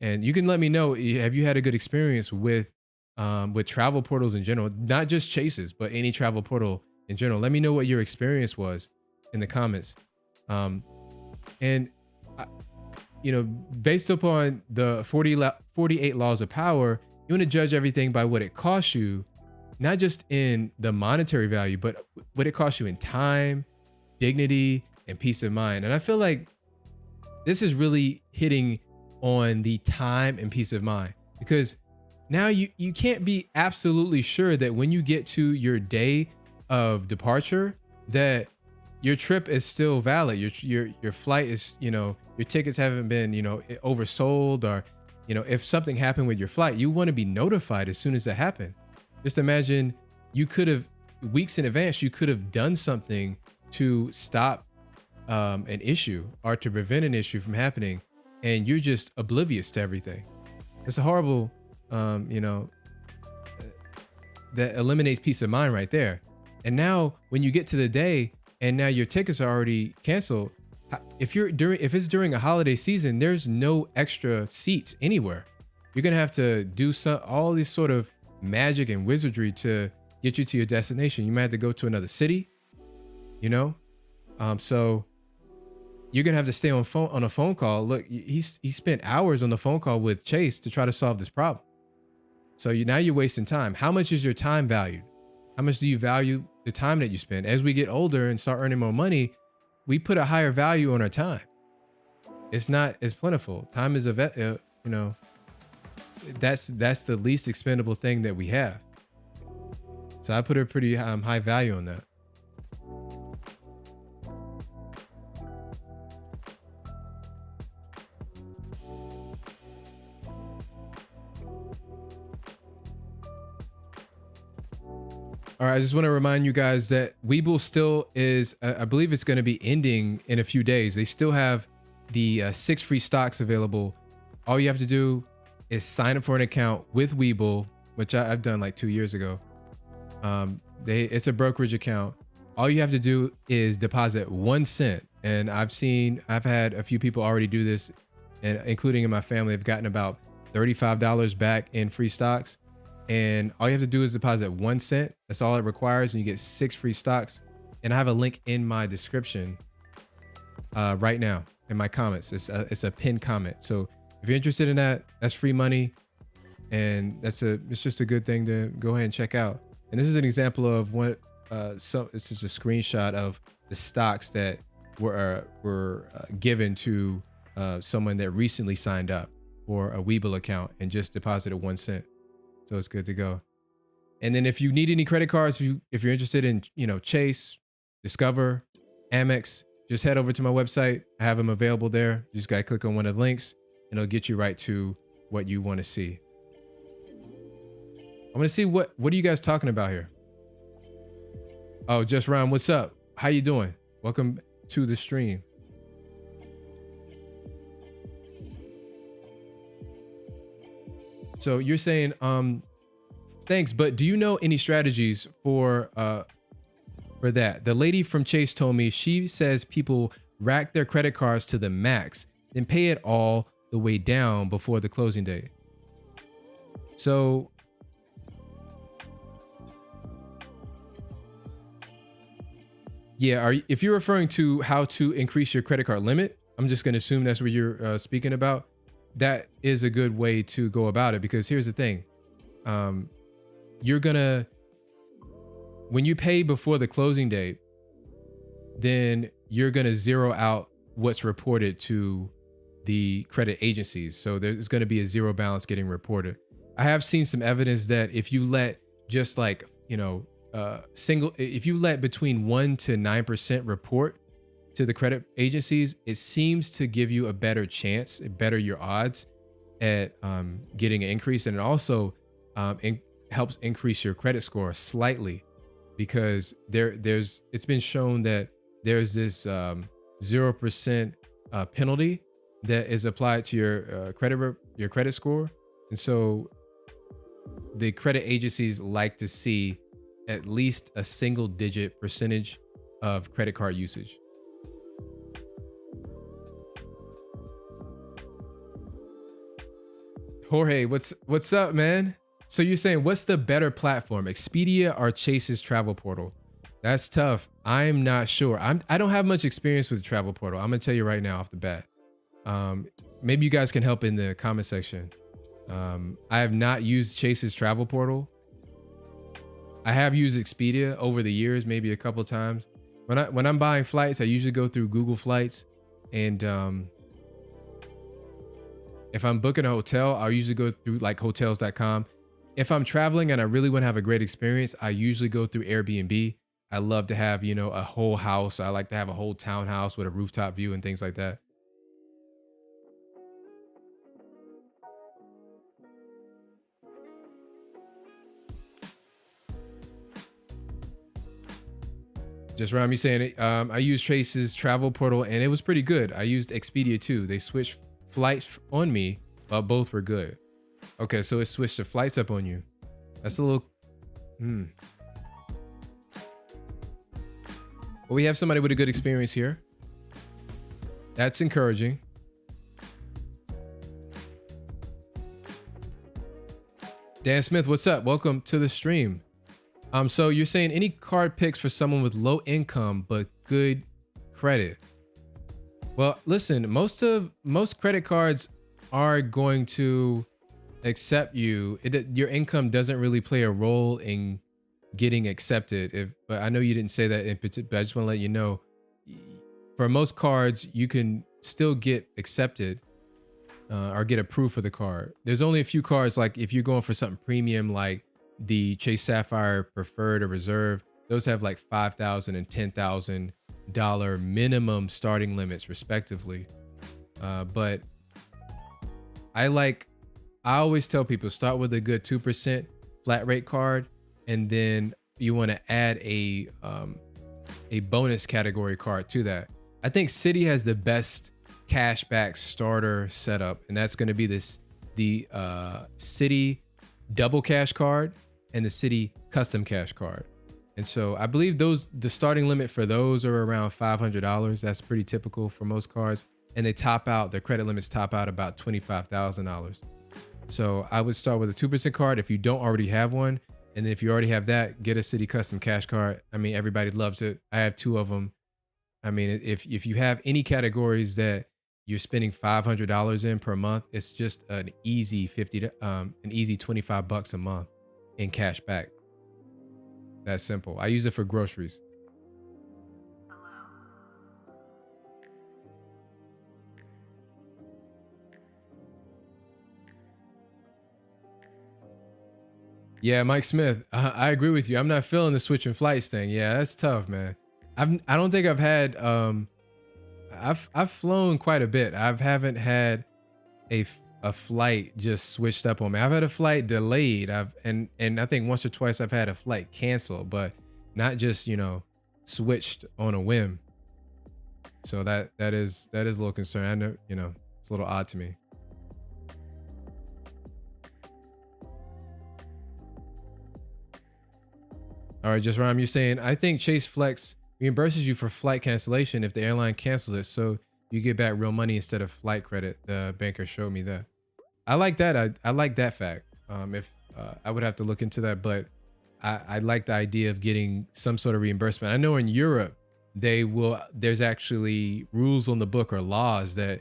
And you can let me know, have you had a good experience with travel portals in general, not just Chase's, but any travel portal in general? Let me know what your experience was in the comments. You know, based upon the 48 laws of power, you want to judge everything by what it costs you, not just in the monetary value, but what it costs you in time, dignity, and peace of mind. And I feel like this is really hitting on the time and peace of mind, because now you can't be absolutely sure that when you get to your day of departure that your trip is still valid. Your flight is, your tickets haven't been, oversold, or, if something happened with your flight, you want to be notified as soon as that happened. Just imagine you could have, weeks in advance, you could have done something to stop an issue or to prevent an issue from happening, and you're just oblivious to everything. It's a horrible, that eliminates peace of mind right there. And now when you get to the day and now your tickets are already canceled, if it's during a holiday season, there's no extra seats anywhere. You're gonna have to do all this sort of magic and wizardry to get you to your destination. You might have to go to another city, so you're gonna have to stay on a phone call. Look, he spent hours on the phone call with Chase to try to solve this problem. So now you're wasting time. How much is your time valued? How much do you value the time that you spend? As we get older and start earning more money, we put a higher value on our time. It's not as plentiful. Time is that's the least expendable thing that we have. So I put a pretty high value on that. All right, I just want to remind you guys that Webull still is, I believe it's going to be ending in a few days. They still have the 6 free stocks available. All you have to do is sign up for an account with Webull, which I've done like 2 years ago. It's a brokerage account. All you have to do is deposit 1 cent. And I've had a few people already do this, and including in my family, have gotten about $35 back in free stocks. And all you have to do is deposit 1 cent. That's all it requires, and you get 6 free stocks. And I have a link in my description right now in my comments. It's a pinned comment. So if you're interested in that, that's free money, and it's just a good thing to go ahead and check out. And this is an example of what it's just a screenshot of the stocks that were given to someone that recently signed up for a Webull account and just deposited 1 cent. So it's good to go. And then if you need any credit cards, if you're interested in, Chase, Discover, Amex, just head over to my website. I have them available there. You just got to click on one of the links and it'll get you right to what you want to see. I want to see what are you guys talking about here? Oh, Just Ron, what's up? How you doing? Welcome to the stream. So you're saying, thanks, but do you know any strategies for that? The lady from Chase told me, she says people rack their credit cards to the max, then pay it all the way down before the closing date. So yeah, if you're referring to how to increase your credit card limit, I'm just going to assume that's what you're speaking about. That is a good way to go about it, because here's the thing. When you pay before the closing date, then you're going to zero out what's reported to the credit agencies. So there's going to be a zero balance getting reported. I have seen some evidence that if you let just like, if you let between 1% to 9% report to the credit agencies, it seems to give you a better chance, better your odds at getting an increase. And it also helps increase your credit score slightly, because it's been shown that there's this 0% penalty that is applied to your credit score. And so the credit agencies like to see at least a single digit percentage of credit card usage. Jorge, what's up, man? So you're saying, what's the better platform, Expedia or Chase's travel portal? That's tough. I'm not sure. I don't have much experience with the travel portal. I'm gonna tell you right now off the bat. Maybe you guys can help in the comment section. I have not used Chase's travel portal. I have used Expedia over the years, maybe a couple of times. When I'm buying flights, I usually go through Google Flights, and If I'm booking a hotel, I'll usually go through like hotels.com. If I'm traveling and I really want to have a great experience, I usually go through Airbnb. I love to have, you know, a whole house. I like to have a whole townhouse with a rooftop view and things like that. Just around me saying it, I used Trace's travel portal and it was pretty good. I used Expedia too. They switched flights on me, but both were good. Okay, so it switched the flights up on you. That's a little. Well, we have somebody with a good experience here. That's encouraging. Dan Smith, what's up? Welcome to the stream. So you're saying any card picks for someone with low income but good credit? Well, listen, most credit cards are going to accept you. Your income doesn't really play a role in getting accepted. But I know you didn't say that in particular, but I just want to let you know, for most cards, you can still get accepted or get approved for the card. There's only a few cards, like if you're going for something premium, like the Chase Sapphire Preferred or Reserve, those have like $5,000 and $10,000 minimum starting limits respectively. But I always tell people, start with a good 2% flat rate card, and then you want to add a bonus category card to that. I think Citi has the best cashback starter setup, and that's going to be the Citi Double Cash Card and the Citi Custom Cash Card. And so I believe the starting limit for those are around $500. That's pretty typical for most cards. And their credit limits top out about $25,000. So I would start with a 2% card if you don't already have one. And then if you already have that, get a Citi Custom Cash Card. I mean, everybody loves it. I have 2 of them. I mean, if you have any categories that you're spending $500 in per month, it's just an easy $25 a month in cash back. That's simple. I use it for groceries. Yeah, Mike Smith, I agree with you. I'm not feeling the switching flights thing. Yeah, that's tough, man. I don't think I've had I've flown quite a bit. I haven't had a flight just switched up on me. I've had a flight delayed. And I think once or twice I've had a flight canceled, but not just, switched on a whim. So that is a little concern. I know, it's a little odd to me. All right, just Rhyme, you're saying, I think Chase Flex reimburses you for flight cancellation if the airline cancels it, so you get back real money instead of flight credit. The banker showed me that. I like that. I like that fact. If I would have to look into that, but I like the idea of getting some sort of reimbursement. I know in Europe, there's actually rules on the book or laws that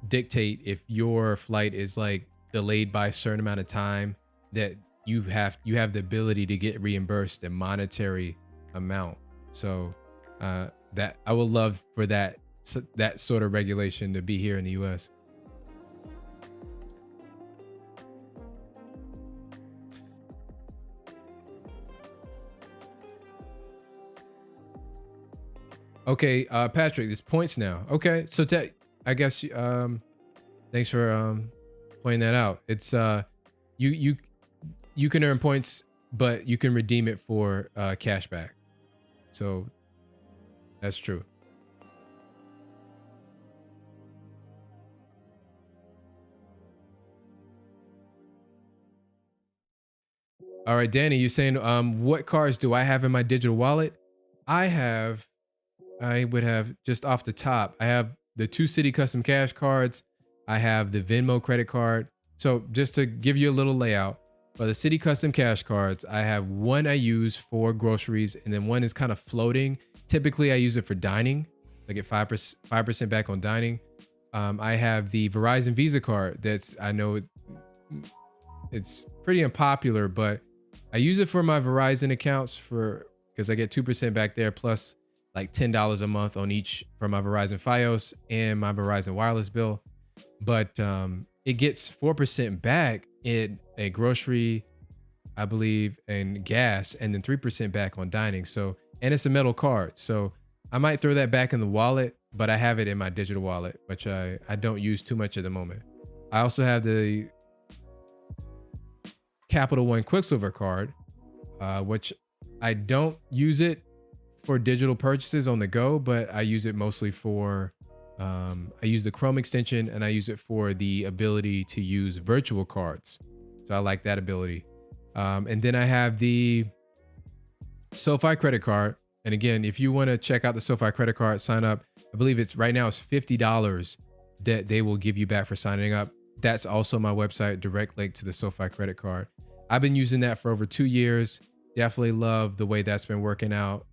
dictate if your flight is like delayed by a certain amount of time, that you have the ability to get reimbursed a monetary amount. So that I would love for that sort of regulation to be here in the US. Okay, Patrick, it's points now. Okay, so I guess thanks for pointing that out. It's you can earn points, but you can redeem it for cash back. So that's true. All right, Danny, you're saying what cards do I have in my digital wallet? I would have, just off the top, I have the 2 Citi Custom Cash cards. I have the Venmo credit card. So just to give you a little layout, for the Citi Custom Cash cards, I have one I use for groceries, and then one is kind of floating. Typically, I use it for dining. I get 5% back on dining. I have the Verizon Visa card. I know it's pretty unpopular, but I use it for my Verizon accounts because I get 2% back there, plus like $10 a month on each for my Verizon Fios and my Verizon wireless bill. but it gets 4% back in a grocery, I believe, and gas, and then 3% back on dining. So, and it's a metal card. So I might throw that back in the wallet, but I have it in my digital wallet, which I don't use too much at the moment. I also have the Capital One Quicksilver card, which I don't use it for digital purchases on the go, but I use it mostly for, I use the Chrome extension, and I use it for the ability to use virtual cards. So I like that ability. And then I have the SoFi credit card. And again, if you want to check out the SoFi credit card, sign up. I believe it's right now it's $50 that they will give you back for signing up. That's also my website, direct link to the SoFi credit card. I've been using that for over 2 years. Definitely love the way that's been working out.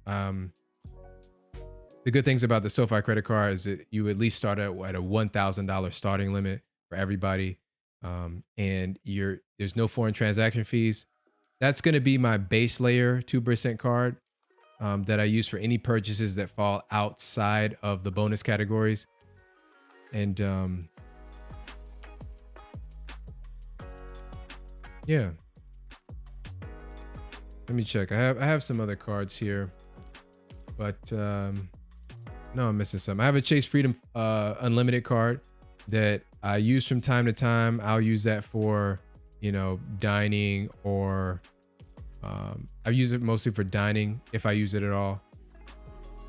The good things about the SoFi credit card is that you at least start at a $1,000 starting limit for everybody. And there's no foreign transaction fees. That's going to be my base layer 2% card that I use for any purchases that fall outside of the bonus categories. And yeah, let me check. I have some other cards here, but no, I'm missing some. I have a Chase Freedom Unlimited card that I use from time to time. I'll use that for, dining, or I use it mostly for dining if I use it at all.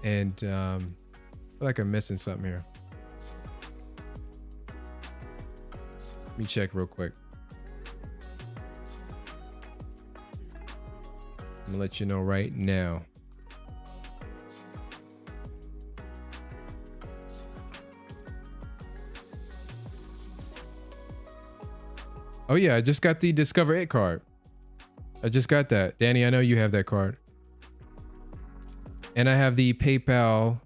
And I feel like I'm missing something here. Let me check real quick. I'm gonna let you know right now. Oh yeah, I just got the Discover It card. I just got that. Danny, I know you have that card. And I have the PayPal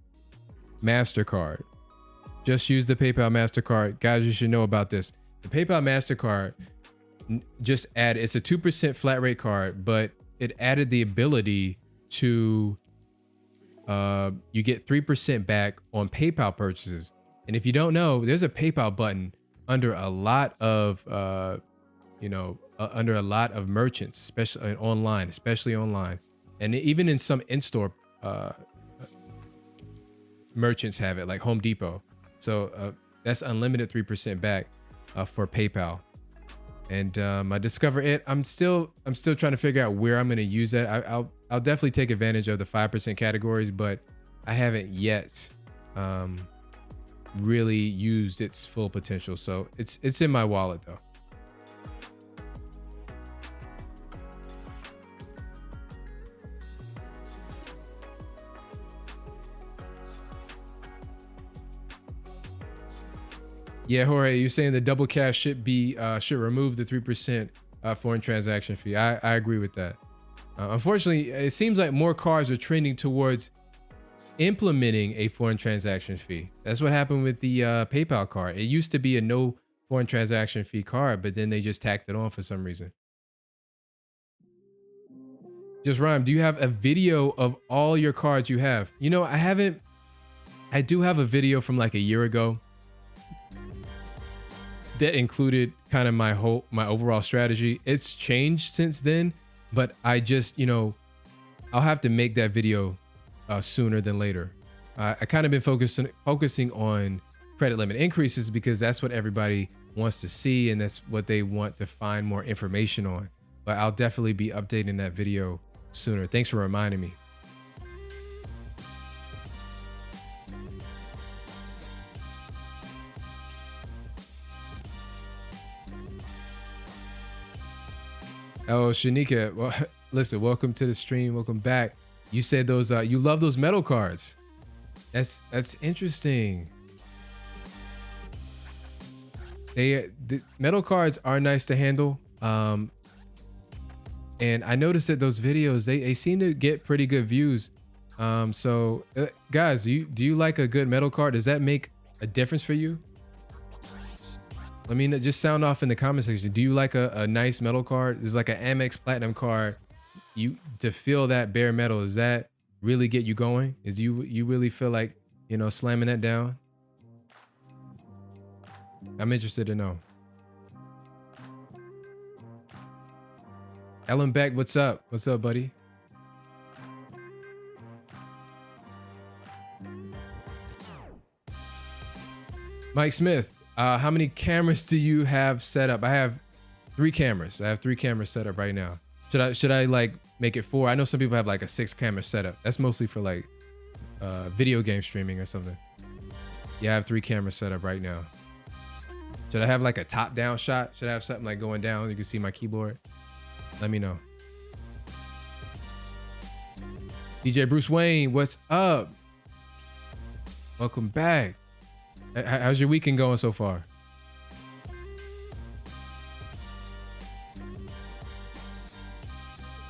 MasterCard. Just use the PayPal MasterCard. Guys, you should know about this. The PayPal MasterCard it's a 2% flat rate card, but it added the ability to, you get 3% back on PayPal purchases. And if you don't know, there's a PayPal button under a lot of, under a lot of merchants, especially online, and even in some in-store merchants have it, like Home Depot. So that's unlimited 3% back for PayPal. And I Discover It. I'm still trying to figure out where I'm going to use that. I'll definitely take advantage of the 5% categories, but I haven't yet really used its full potential. So it's in my wallet though. Yeah, Jorge, you're saying the double cash should remove the 3% foreign transaction fee. I agree with that. Unfortunately, it seems like more cards are trending towards implementing a foreign transaction fee. That's what happened with the PayPal card. It used to be a no foreign transaction fee card, but then they just tacked it on for some reason. Just Rhyme, do you have a video of all your cards you have? I haven't. I do have a video from like a year ago that included kind of my overall strategy. It's changed since then, but I just, I'll have to make that video sooner than later. I kind of been focusing on credit limit increases because that's what everybody wants to see, and that's what they want to find more information on. But I'll definitely be updating that video sooner. Thanks for reminding me. Oh, Shanika, well, listen, welcome to the stream. Welcome back. You said those, you love those metal cards. That's interesting. The metal cards are nice to handle. And I noticed that those videos, they seem to get pretty good views. So guys, do you like a good metal card? Does that make a difference for you? I mean, just sound off in the comment section. Do you like a nice metal card? There's like an Amex Platinum card. To feel that bare metal, does that really get you going? You really feel like, slamming that down? I'm interested to know. Ellen Beck, what's up? What's up, buddy? Mike Smith, how many cameras do you have set up? I have 3 cameras. I have 3 cameras set up right now. Should I like make it 4? I know some people have like a 6 camera setup. That's mostly for like video game streaming or something. Yeah, I have 3 cameras set up right now. Should I have like a top down shot? Should I have something like going down? You can see my keyboard. Let me know. DJ Bruce Wayne, what's up? Welcome back. How's your weekend going so far?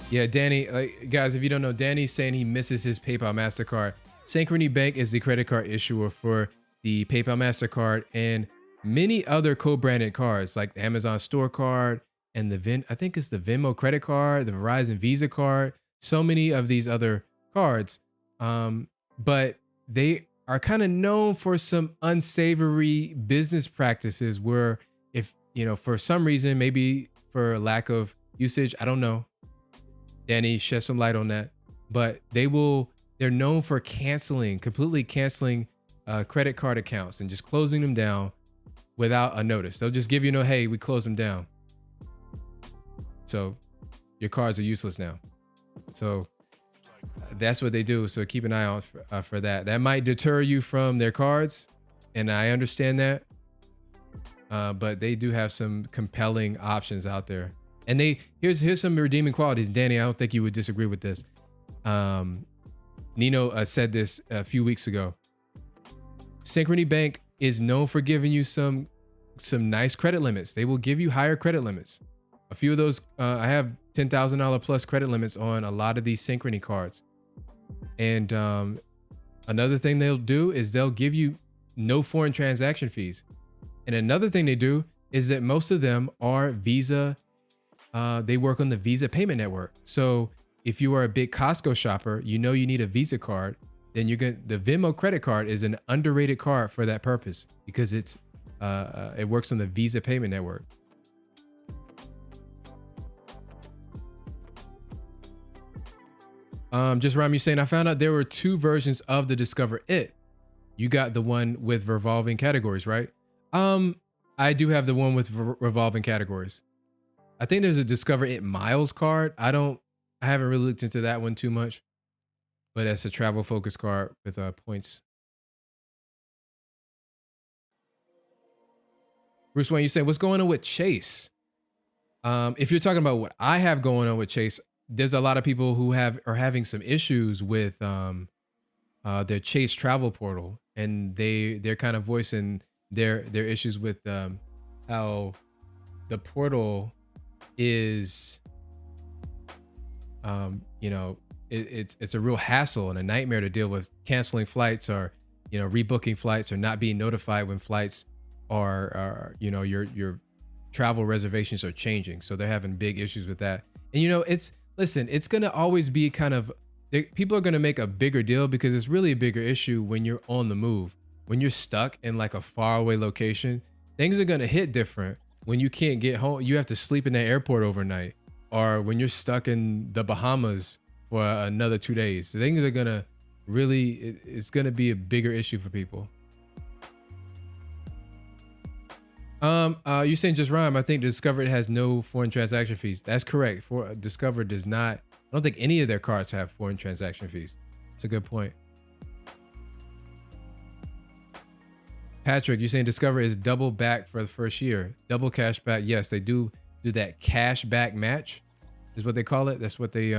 Yeah, Danny, like, guys, if you don't know, Danny's saying he misses his PayPal MasterCard. Synchrony Bank is the credit card issuer for the PayPal MasterCard and many other co-branded cards like the Amazon Store card and I think it's the Venmo credit card, the Verizon Visa card, so many of these other cards. But they are kind of known for some unsavory business practices where if, you know, for some reason, maybe for lack of usage, I don't know. Danny, shed some light on that. But they're known for completely canceling credit card accounts and just closing them down without a notice. They'll just give you hey, we close them down. So your cards are useless now. So that's what they do. So keep an eye out for that. That might deter you from their cards. And I understand that. But they do have some compelling options out there. And here's some redeeming qualities. Danny, I don't think you would disagree with this. Nino said this a few weeks ago. Synchrony Bank is known for giving you some nice credit limits. They will give you higher credit limits. A few of those, I have $10,000 plus credit limits on a lot of these Synchrony cards. And another thing they'll do is they'll give you no foreign transaction fees. And another thing they do is that most of them are Visa. They work on the Visa payment network. So if you are a big Costco shopper, you know you need a Visa card, then the Venmo credit card is an underrated card for that purpose because it works on the Visa payment network. Just Ram, you saying I found out there were 2 versions of the Discover It. You got the one with revolving categories, right? I do have the one with revolving categories. I think there's a Discover It Miles card. I haven't really looked into that one too much, but that's a travel focused card with points. Bruce Wayne, you say what's going on with Chase? If you're talking about what I have going on with Chase, there's a lot of people who are having some issues with their Chase travel portal, and they're kind of voicing their issues with how the portal is it's a real hassle and a nightmare to deal with, canceling flights or rebooking flights or not being notified when flights are your travel reservations are changing. So they're having big issues with that. And it's gonna always be people are gonna make a bigger deal because it's really a bigger issue when you're on the move. When you're stuck in like a faraway location, things are gonna hit different. When you can't get home, you have to sleep in the airport overnight, or when you're stuck in the Bahamas for another 2 days. Things are gonna it's gonna be a bigger issue for people. You saying just rhyme? I think Discover It has no foreign transaction fees. That's correct. For Discover does not. I don't think any of their cards have foreign transaction fees. That's a good point. Patrick, you saying Discover is double back for the first year? Double cash back? Yes, they do that cash back match, is what they call it. That's what they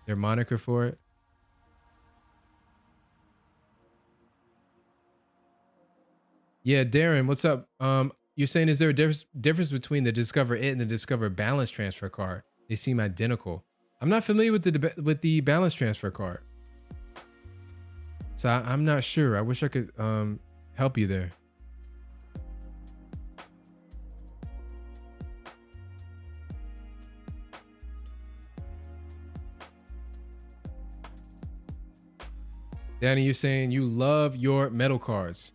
their moniker for it. Yeah, Darren, what's up? You're saying is there a difference between the Discover It and the Discover Balance Transfer card? They seem identical. I'm not familiar with the Balance Transfer card, so I'm not sure. I wish I could help you there. Danny, you're saying you love your metal cards.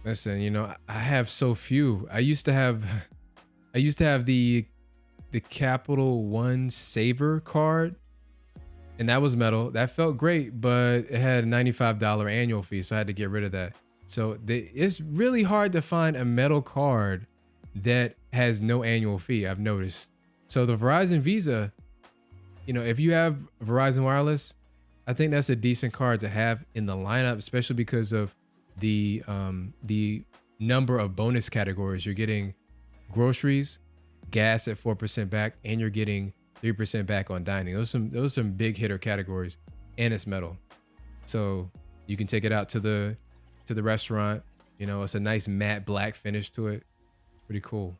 Listen, I have so few. I used to have the Capital One Saver card, and that was metal. That felt great, but it had a $95 annual fee, so I had to get rid of that. So it's really hard to find a metal card that has no annual fee, I've noticed. So the Verizon Visa, if you have Verizon Wireless, I think that's a decent card to have in the lineup, especially because of the number of bonus categories. You're getting groceries, gas at 4% back, and you're getting 3% back on dining. Those are some big hitter categories, and it's metal. So you can take it out to the restaurant. It's a nice matte black finish to it. It's pretty cool.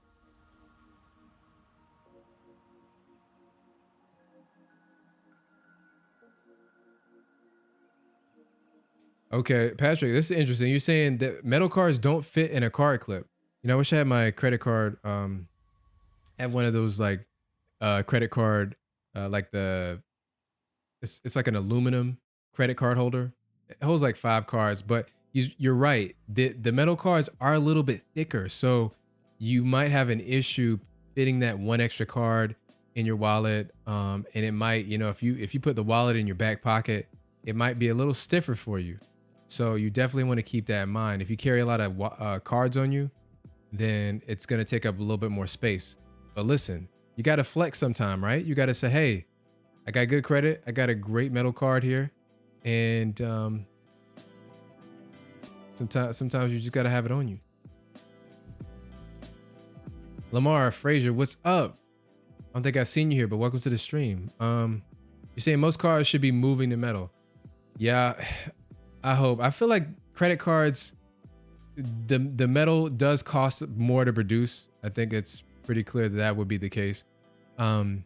Okay, Patrick, this is interesting. You're saying that metal cards don't fit in a card clip. I wish I had my credit card, had one of those like credit card, like it's like an aluminum credit card holder. It holds like 5 cards, but you're right. The metal cards are a little bit thicker, so you might have an issue fitting that one extra card in your wallet. And it might, if you put the wallet in your back pocket, it might be a little stiffer for you. So you definitely want to keep that in mind. If you carry a lot of cards on you, then it's going to take up a little bit more space. But listen, you got to flex sometime, right? You got to say, hey, I got good credit. I got a great metal card here. And sometimes you just got to have it on you. Lamar Frazier, what's up? I don't think I've seen you here, but welcome to the stream. You're saying most cards should be moving to metal. Yeah, I hope. I feel like credit cards, the metal does cost more to produce. I think it's pretty clear that would be the case. I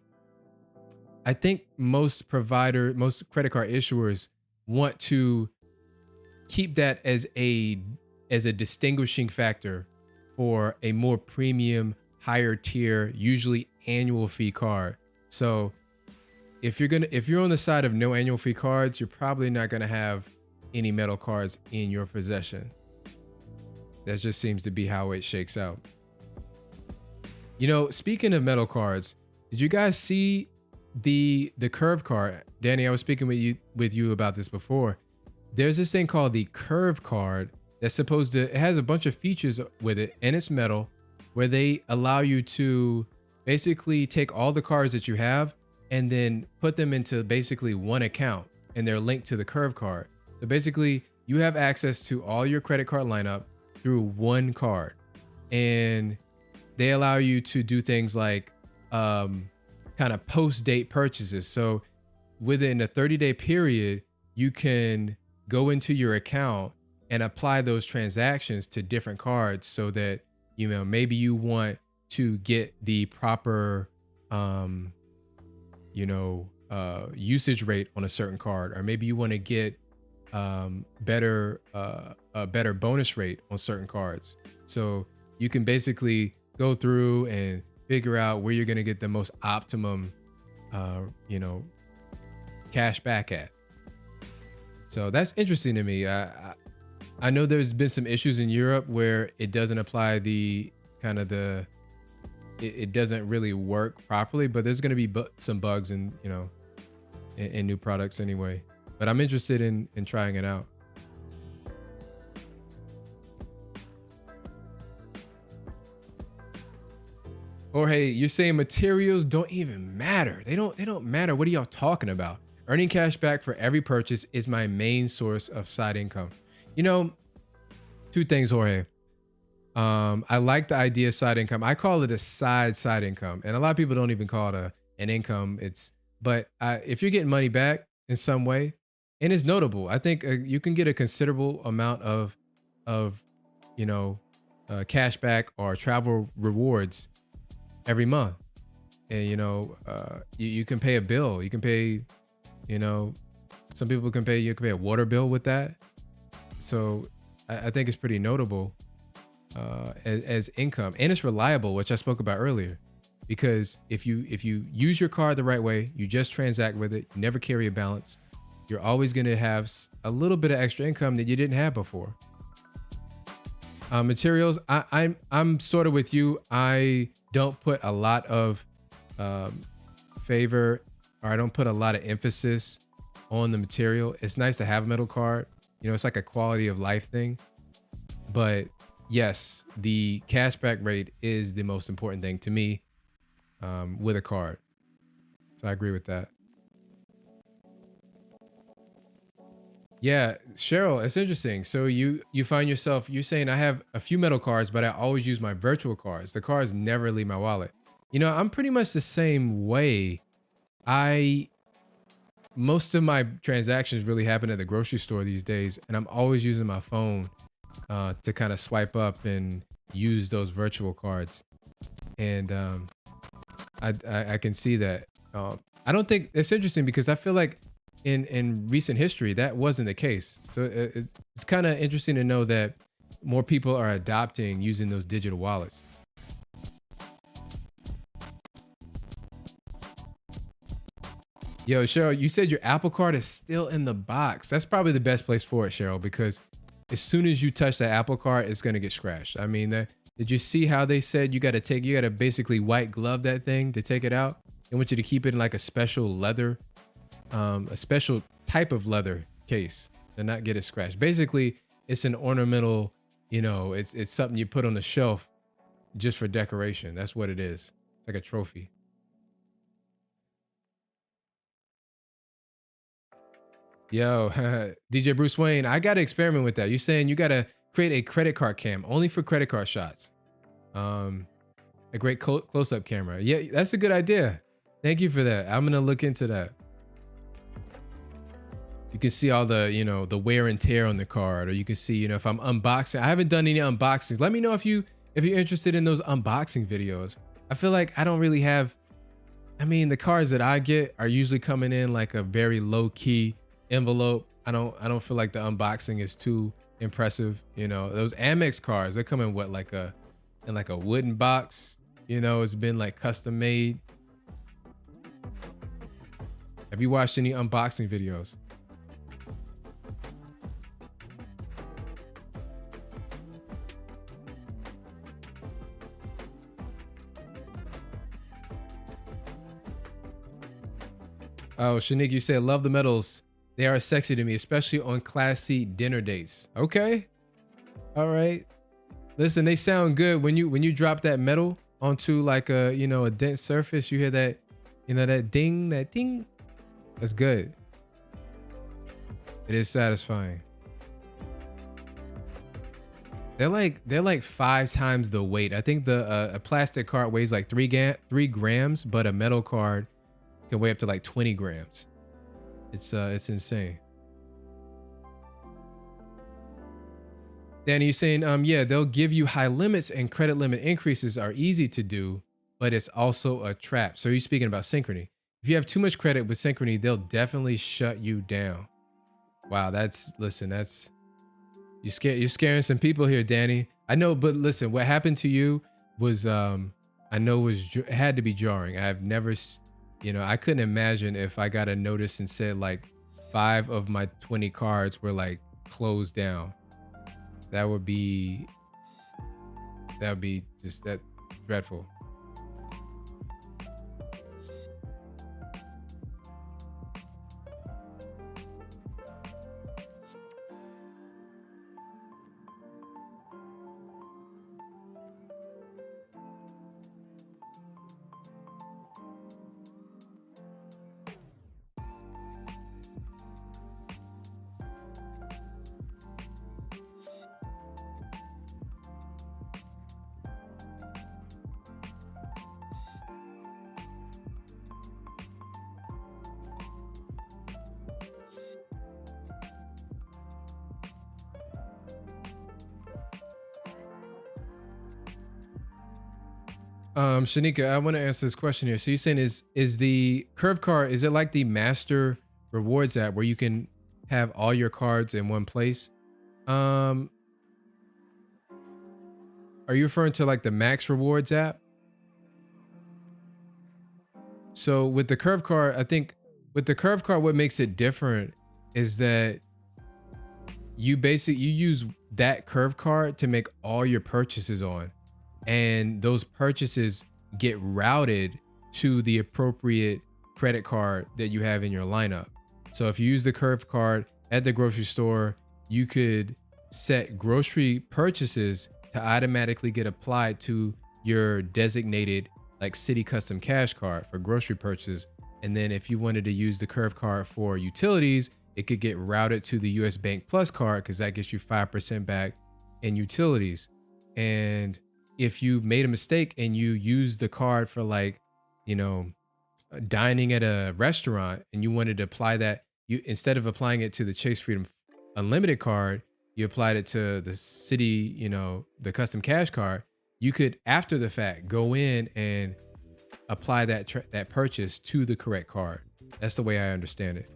think most credit card issuers want to keep that as a distinguishing factor for a more premium, higher tier, usually annual fee card. So if you're on the side of no annual fee cards, you're probably not gonna have any metal cards in your possession. That just seems to be how it shakes out. Speaking of metal cards, did you guys see the curve card? Danny, I was speaking with you about this before. There's this thing called the curve card that's it has a bunch of features with it, and it's metal, where they allow you to basically take all the cards that you have and then put them into basically one account, and they're linked to the curve card. So basically you have access to all your credit card lineup through one card, and they allow you to do things like kind of post-date purchases. So within a 30-day period, you can go into your account and apply those transactions to different cards, so that maybe you want to get the proper usage rate on a certain card, or maybe you want to get a better bonus rate on certain cards. So you can basically go through and figure out where you're going to get the most optimum cash back at. So that's interesting to me. I know there's been some issues in Europe where it doesn't apply it doesn't really work properly, but there's going to be some bugs in new products anyway. But I'm interested in trying it out. Or hey, you're saying materials don't even matter. They don't matter. What are y'all talking about? Earning cash back for every purchase is my main source of side income. Two things, Jorge. I like the idea of side income. I call it a side income, and a lot of people don't even call it an income. But if you're getting money back in some way, and it's notable, I think you can get a considerable amount of cash back or travel rewards every month. And you can pay a bill. You can pay, some people can pay. You can pay a water bill with that. So I think it's pretty notable as income, and it's reliable, which I spoke about earlier. Because if you use your card the right way, you just transact with it, you never carry a balance, you're always going to have a little bit of extra income that you didn't have before. Materials, I'm sort of with you. I don't put a lot of um, favor, or I don't put a lot of emphasis on the material. It's nice to have a metal card. You know, it's like a quality of life thing. But yes, the cashback rate is the most important thing to me with a card. So I agree with that. Yeah, Cheryl, it's interesting. So you find yourself, you're saying I have a few metal cards, but I always use my virtual cards. The cards never leave my wallet. You know, I'm pretty much the same way. I Most of my transactions really happen at the grocery store these days, and I'm always using my phone to kind of swipe up and use those virtual cards. And I can see that. I don't think it's interesting because I feel like in recent history that wasn't the case. So it's kind of interesting to know that more people are adopting using those digital wallets. Yo, Cheryl, you said your Apple Card is still in the box. That's probably the best place for it, Cheryl, because as soon as you touch that Apple Card, it's gonna get scratched. I mean, did you see how they said you you gotta basically white glove that thing to take it out? They want you to keep it in like a special leather, a special type of leather case and not get it scratched. Basically, it's an ornamental, you know, it's something you put on the shelf just for decoration. That's what it is. It's like a trophy. Yo, DJ Bruce Wayne, I gotta experiment with that. You're saying you gotta create a credit card cam only for credit card shots. Um, a great close-up camera. Yeah, that's a good idea. Thank you for that. I'm gonna look into that. You can see all the, you know, the wear and tear on the card, or you can see, you know, if I'm unboxing. I haven't done any unboxings. Let me know if you're interested in those unboxing videos. I feel like I don't really have. I mean, the cards that I get are usually coming in like a very low key envelope. I don't feel like the unboxing is too impressive. You know, those Amex cards, they come in what, like a wooden box. You know, it's been like custom made. Have you watched any unboxing videos? Oh, Shanik, you said love the medals. They are sexy to me, especially on classy dinner dates. Okay. All right. Listen, they sound good when you drop that metal onto like a, you know, a dense surface. You hear that, you know, that ding, that ding. That's good. It is satisfying. They're like 5 times the weight. I think the a plastic card weighs like 3 grams, but a metal card can weigh up to like 20 grams. It's insane. Danny, you saying yeah, they'll give you high limits and credit limit increases are easy to do, but it's also a trap. So you're speaking about Synchrony. If you have too much credit with Synchrony, they'll definitely shut you down. Wow, that's you're scaring some people here, Danny. I know, but listen, what happened to you was I know it had to be jarring. I've never you know, I couldn't imagine if I got a notice and said like 5 of my 20 cards were like closed down. That would be just that dreadful. Shanika, I want to answer this question here. So you're saying is the curve card, is it like the master rewards app where you can have all your cards in one place? Um, are you referring to like the max rewards app? So with the curve card, I think with the curve card, what makes it different is that you use that curve card to make all your purchases on, and those purchases get routed to the appropriate credit card that you have in your lineup. So if you use the curve card at the grocery store, you could set grocery purchases to automatically get applied to your designated like city custom cash card for grocery purchases. And then if you wanted to use the curve card for utilities, it could get routed to the US Bank Plus card, because that gets you 5% back in utilities. And if you made a mistake and you used the card for like, you know, dining at a restaurant, and you wanted to apply that, you, instead of applying it to the Chase Freedom Unlimited card, you applied it to the city, you know, the custom cash card, you could after the fact go in and apply that purchase to the correct card. That's the way I understand it.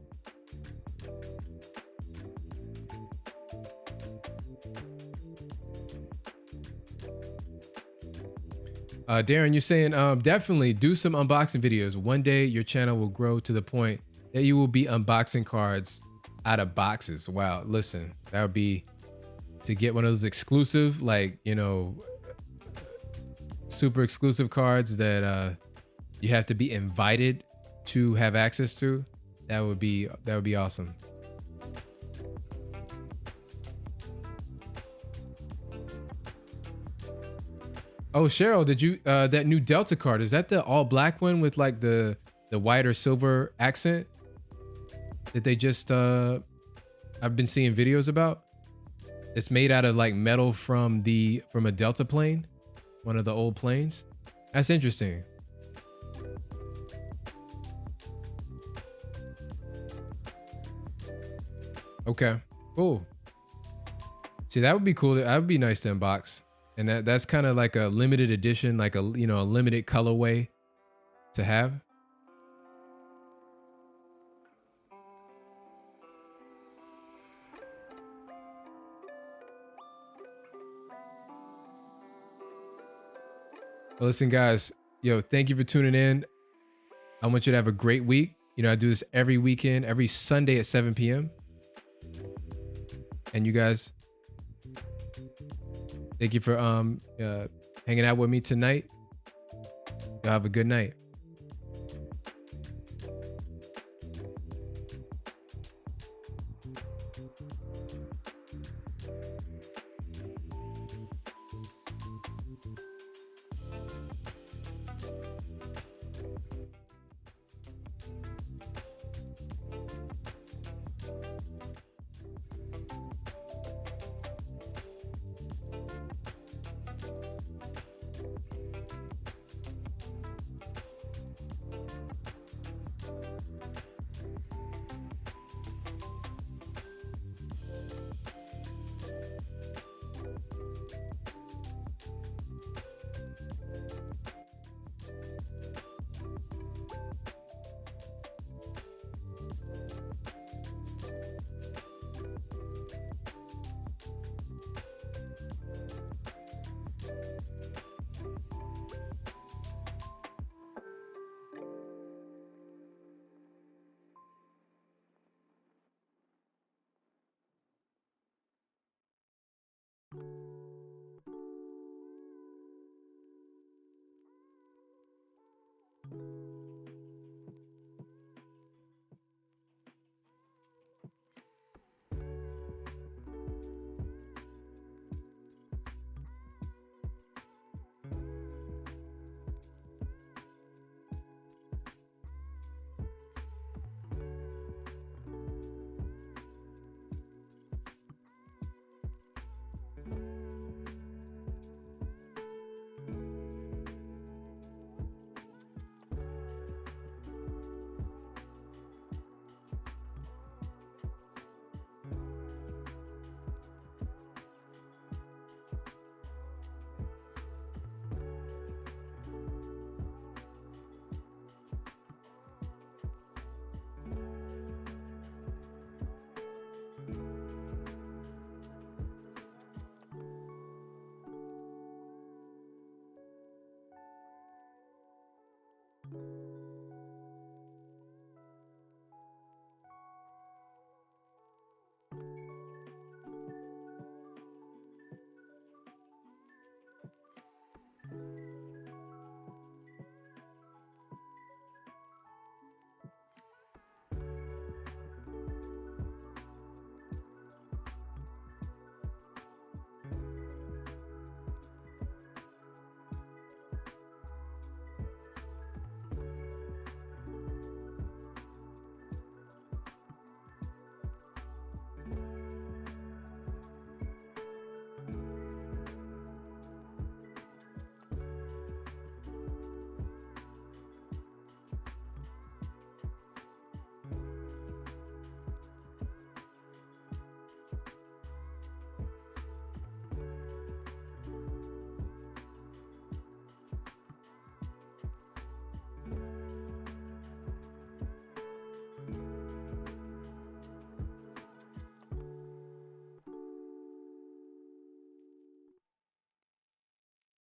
Darren, you're saying definitely do some unboxing videos. One day your channel will grow to the point that you will be unboxing cards out of boxes. Wow, listen, that would be to get one of those exclusive, like, you know, super exclusive cards that you have to be invited to have access to. That would be awesome. Oh, Cheryl, did you that new Delta card, is that the all black one with like the white or silver accent that they just I've been seeing videos about? It's made out of like metal from a Delta plane, one of the old planes. That's interesting. Okay, cool. See, that would be cool. That would be nice to unbox. And that's kind of like a limited edition, like a, you know, a limited colorway to have. Well, listen, guys, yo, thank you for tuning in. I want you to have a great week. You know, I do this every weekend, every Sunday at 7 p.m. And you guys, thank you for hanging out with me tonight. Y'all have a good night.